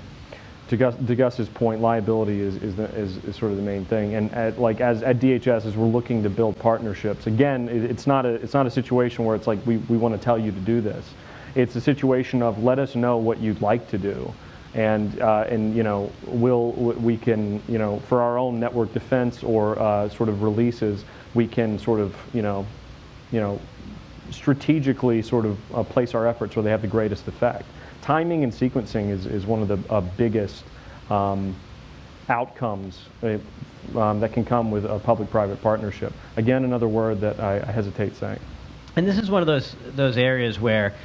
to Gus's point, liability is sort of the main thing. And at DHS, as we're looking to build partnerships, again, it's not a situation where it's like we want to tell you to do this. It's a situation of let us know what you'd like to do, and you know, we can, you know, for our own network defense or sort of releases, we can sort of you know strategically sort of place our efforts where they have the greatest effect. Timing and sequencing is one of the biggest outcomes that can come with a public-private partnership. Again, another word that I hesitate saying. And this is one of those areas where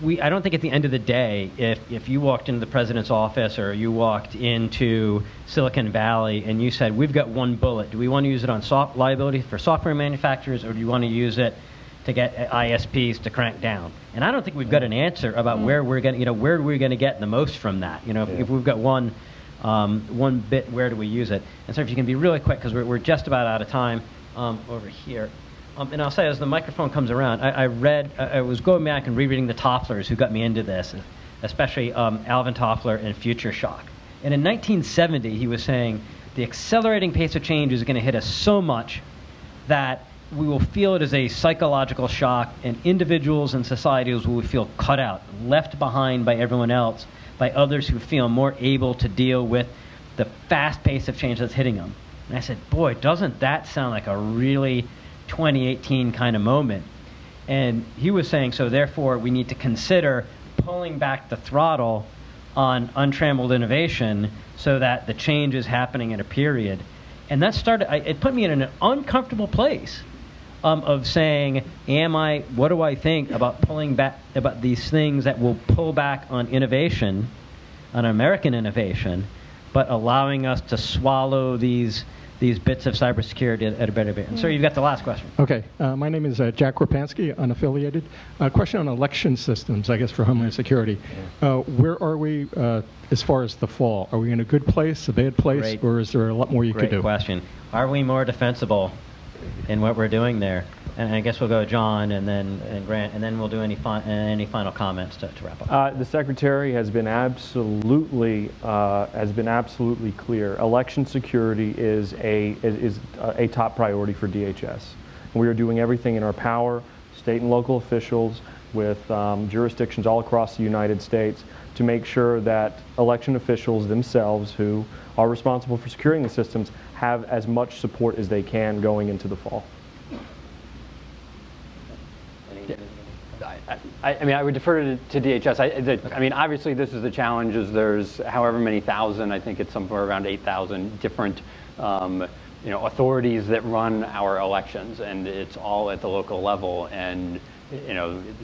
I don't think at the end of the day, if you walked into the president's office or you walked into Silicon Valley and you said, we've got one bullet, do we want to use it on liability for software manufacturers, or do you want to use it to get ISPs to crank down? And I don't think we've got an answer about where we're going to, you know, where we're going to get the most from that. You know, if we've got one bit, where do we use it? And so if you can be really quick, because we're just about out of time over here. And I'll say, as the microphone comes around, I was going back and rereading the Tofflers who got me into this, especially Alvin Toffler and Future Shock. And in 1970, he was saying, the accelerating pace of change is going to hit us so much that we will feel it as a psychological shock, and individuals and societies will feel cut out, left behind by everyone else, by others who feel more able to deal with the fast pace of change that's hitting them. And I said, boy, doesn't that sound like a really 2018 kind of moment? And he was saying, so therefore we need to consider pulling back the throttle on untrammeled innovation so that the change is happening at a period. And that it put me in an uncomfortable place of saying, what do I think about pulling back, about these things that will pull back on innovation, on American innovation, but allowing us to swallow these bits of cybersecurity at a better rate. And sir, you've got the last question. Okay, my name is Jack Rapansky, unaffiliated. Question on election systems, I guess, for Homeland Security. Where are we as far as the fall? Are we in a good place, a bad place, or is there a lot more you could do? Great question. Are we more defensible in what we're doing there? And I guess we'll go John and Grant, and then we'll do any final comments to wrap up. The Secretary has been absolutely clear. Election security is a top priority for DHS. We are doing everything in our power, state and local officials with jurisdictions all across the United States, to make sure that election officials themselves, who are responsible for securing the systems, have as much support as they can going into the fall. I mean, I would defer to DHS. I mean, obviously, this is the challenge. There's however many thousand. I think it's somewhere around 8,000 different, authorities that run our elections, and it's all at the local level. And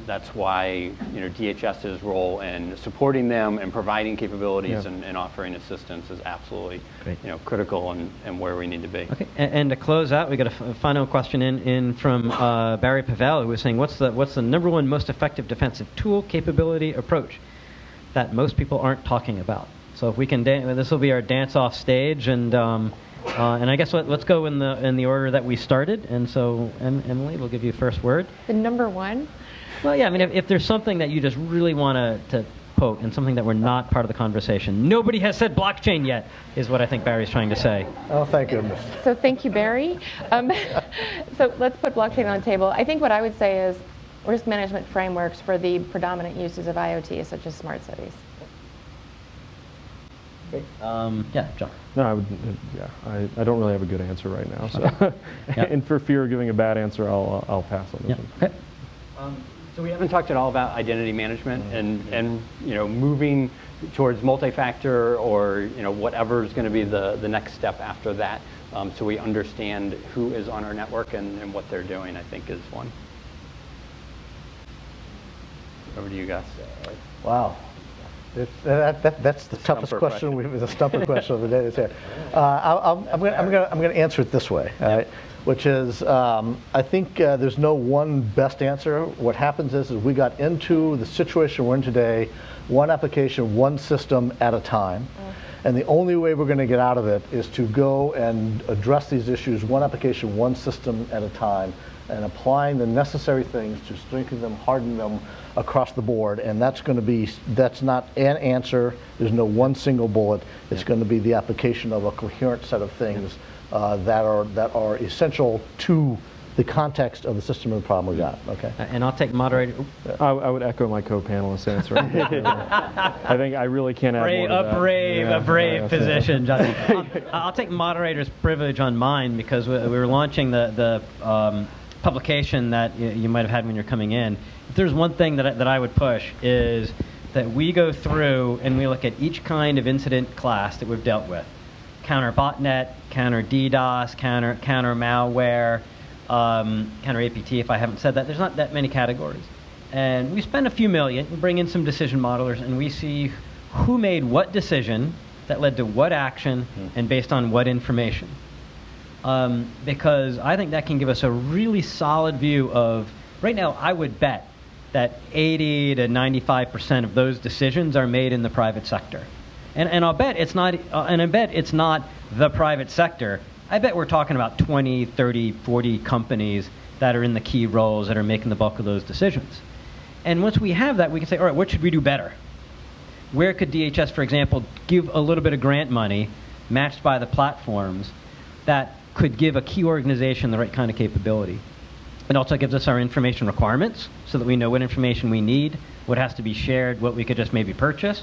that's why DHS's role in supporting them and providing capabilities and offering assistance is absolutely critical and where we need to be. Okay, and to close out, we got a final question in from Barry Pavel, who was saying, what's the #1 most effective defensive tool, capability, approach that most people aren't talking about? So if we can, this will be our dance-off stage, and I guess let's go in the order that we started. And so, Emily, we'll give you first word. The #1? Well, yeah. I mean, if there's something that you just really want to poke, and something that we're not part of the conversation, nobody has said blockchain yet, is what I think Barry's trying to say. Oh, thank goodness. So thank you, Barry. So let's put blockchain on the table. I think what I would say is risk management frameworks for the predominant uses of IoT, such as smart cities. Yeah, John. No, I don't really have a good answer right now. So, and for fear of giving a bad answer, I'll pass on this one. Okay. So we haven't talked at all about identity management and moving towards multi-factor or whatever is going to be the next step after that. So we understand who is on our network and what they're doing, I think, is one. Over to you guys. Wow. That's the toughest question. The stumper question of the day. That's here. I'm going to answer it this way, which is I think there's no one best answer. What happens is we got into the situation we're in today, one application, one system at a time. And the only way we're going to get out of it is to go and address these issues one application, one system at a time, and applying the necessary things to strengthen them, harden them across the board. And that's not an answer. There's no one single bullet. It's going to be the application of a coherent set of things that are essential to the context of the system and the problem we got. Okay. And I'll take moderator. I would echo my co-panelist's answer. I think I really can't add more to that. A brave position, John. I'll take moderator's privilege on mine, because we were launching the publication that you might have had when you're coming in. If there's one thing that I would push, is that we go through and we look at each kind of incident class that we've dealt with. Counter botnet, counter DDoS, counter malware, counter APT, if I haven't said that. There's not that many categories. And we spend a few million, we bring in some decision modelers, and we see who made what decision that led to what action and based on what information. Because I think that can give us a really solid view of, right now I would bet that 80 to 95% of those decisions are made in the private sector. And I'll bet it's not, the private sector. I bet we're talking about 20, 30, 40 companies that are in the key roles that are making the bulk of those decisions. And once we have that, we can say, all right, what should we do better? Where could DHS, for example, give a little bit of grant money matched by the platforms that could give a key organization the right kind of capability? It also gives us our information requirements so that we know what information we need, what has to be shared, what we could just maybe purchase.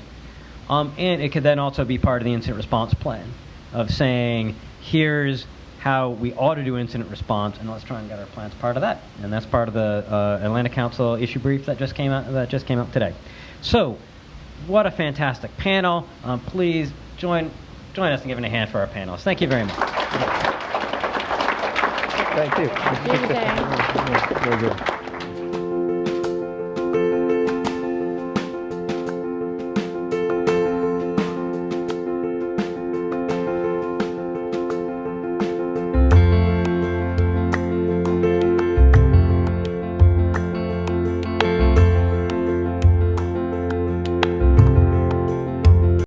And it could then also be part of the incident response plan of saying, here's how we ought to do incident response, and let's try and get our plans part of that. And that's part of the Atlantic Council issue brief that just came out today. So, what a fantastic panel. Please join us in giving a hand for our panelists. Thank you very much. Thank you. Thank you. Very good.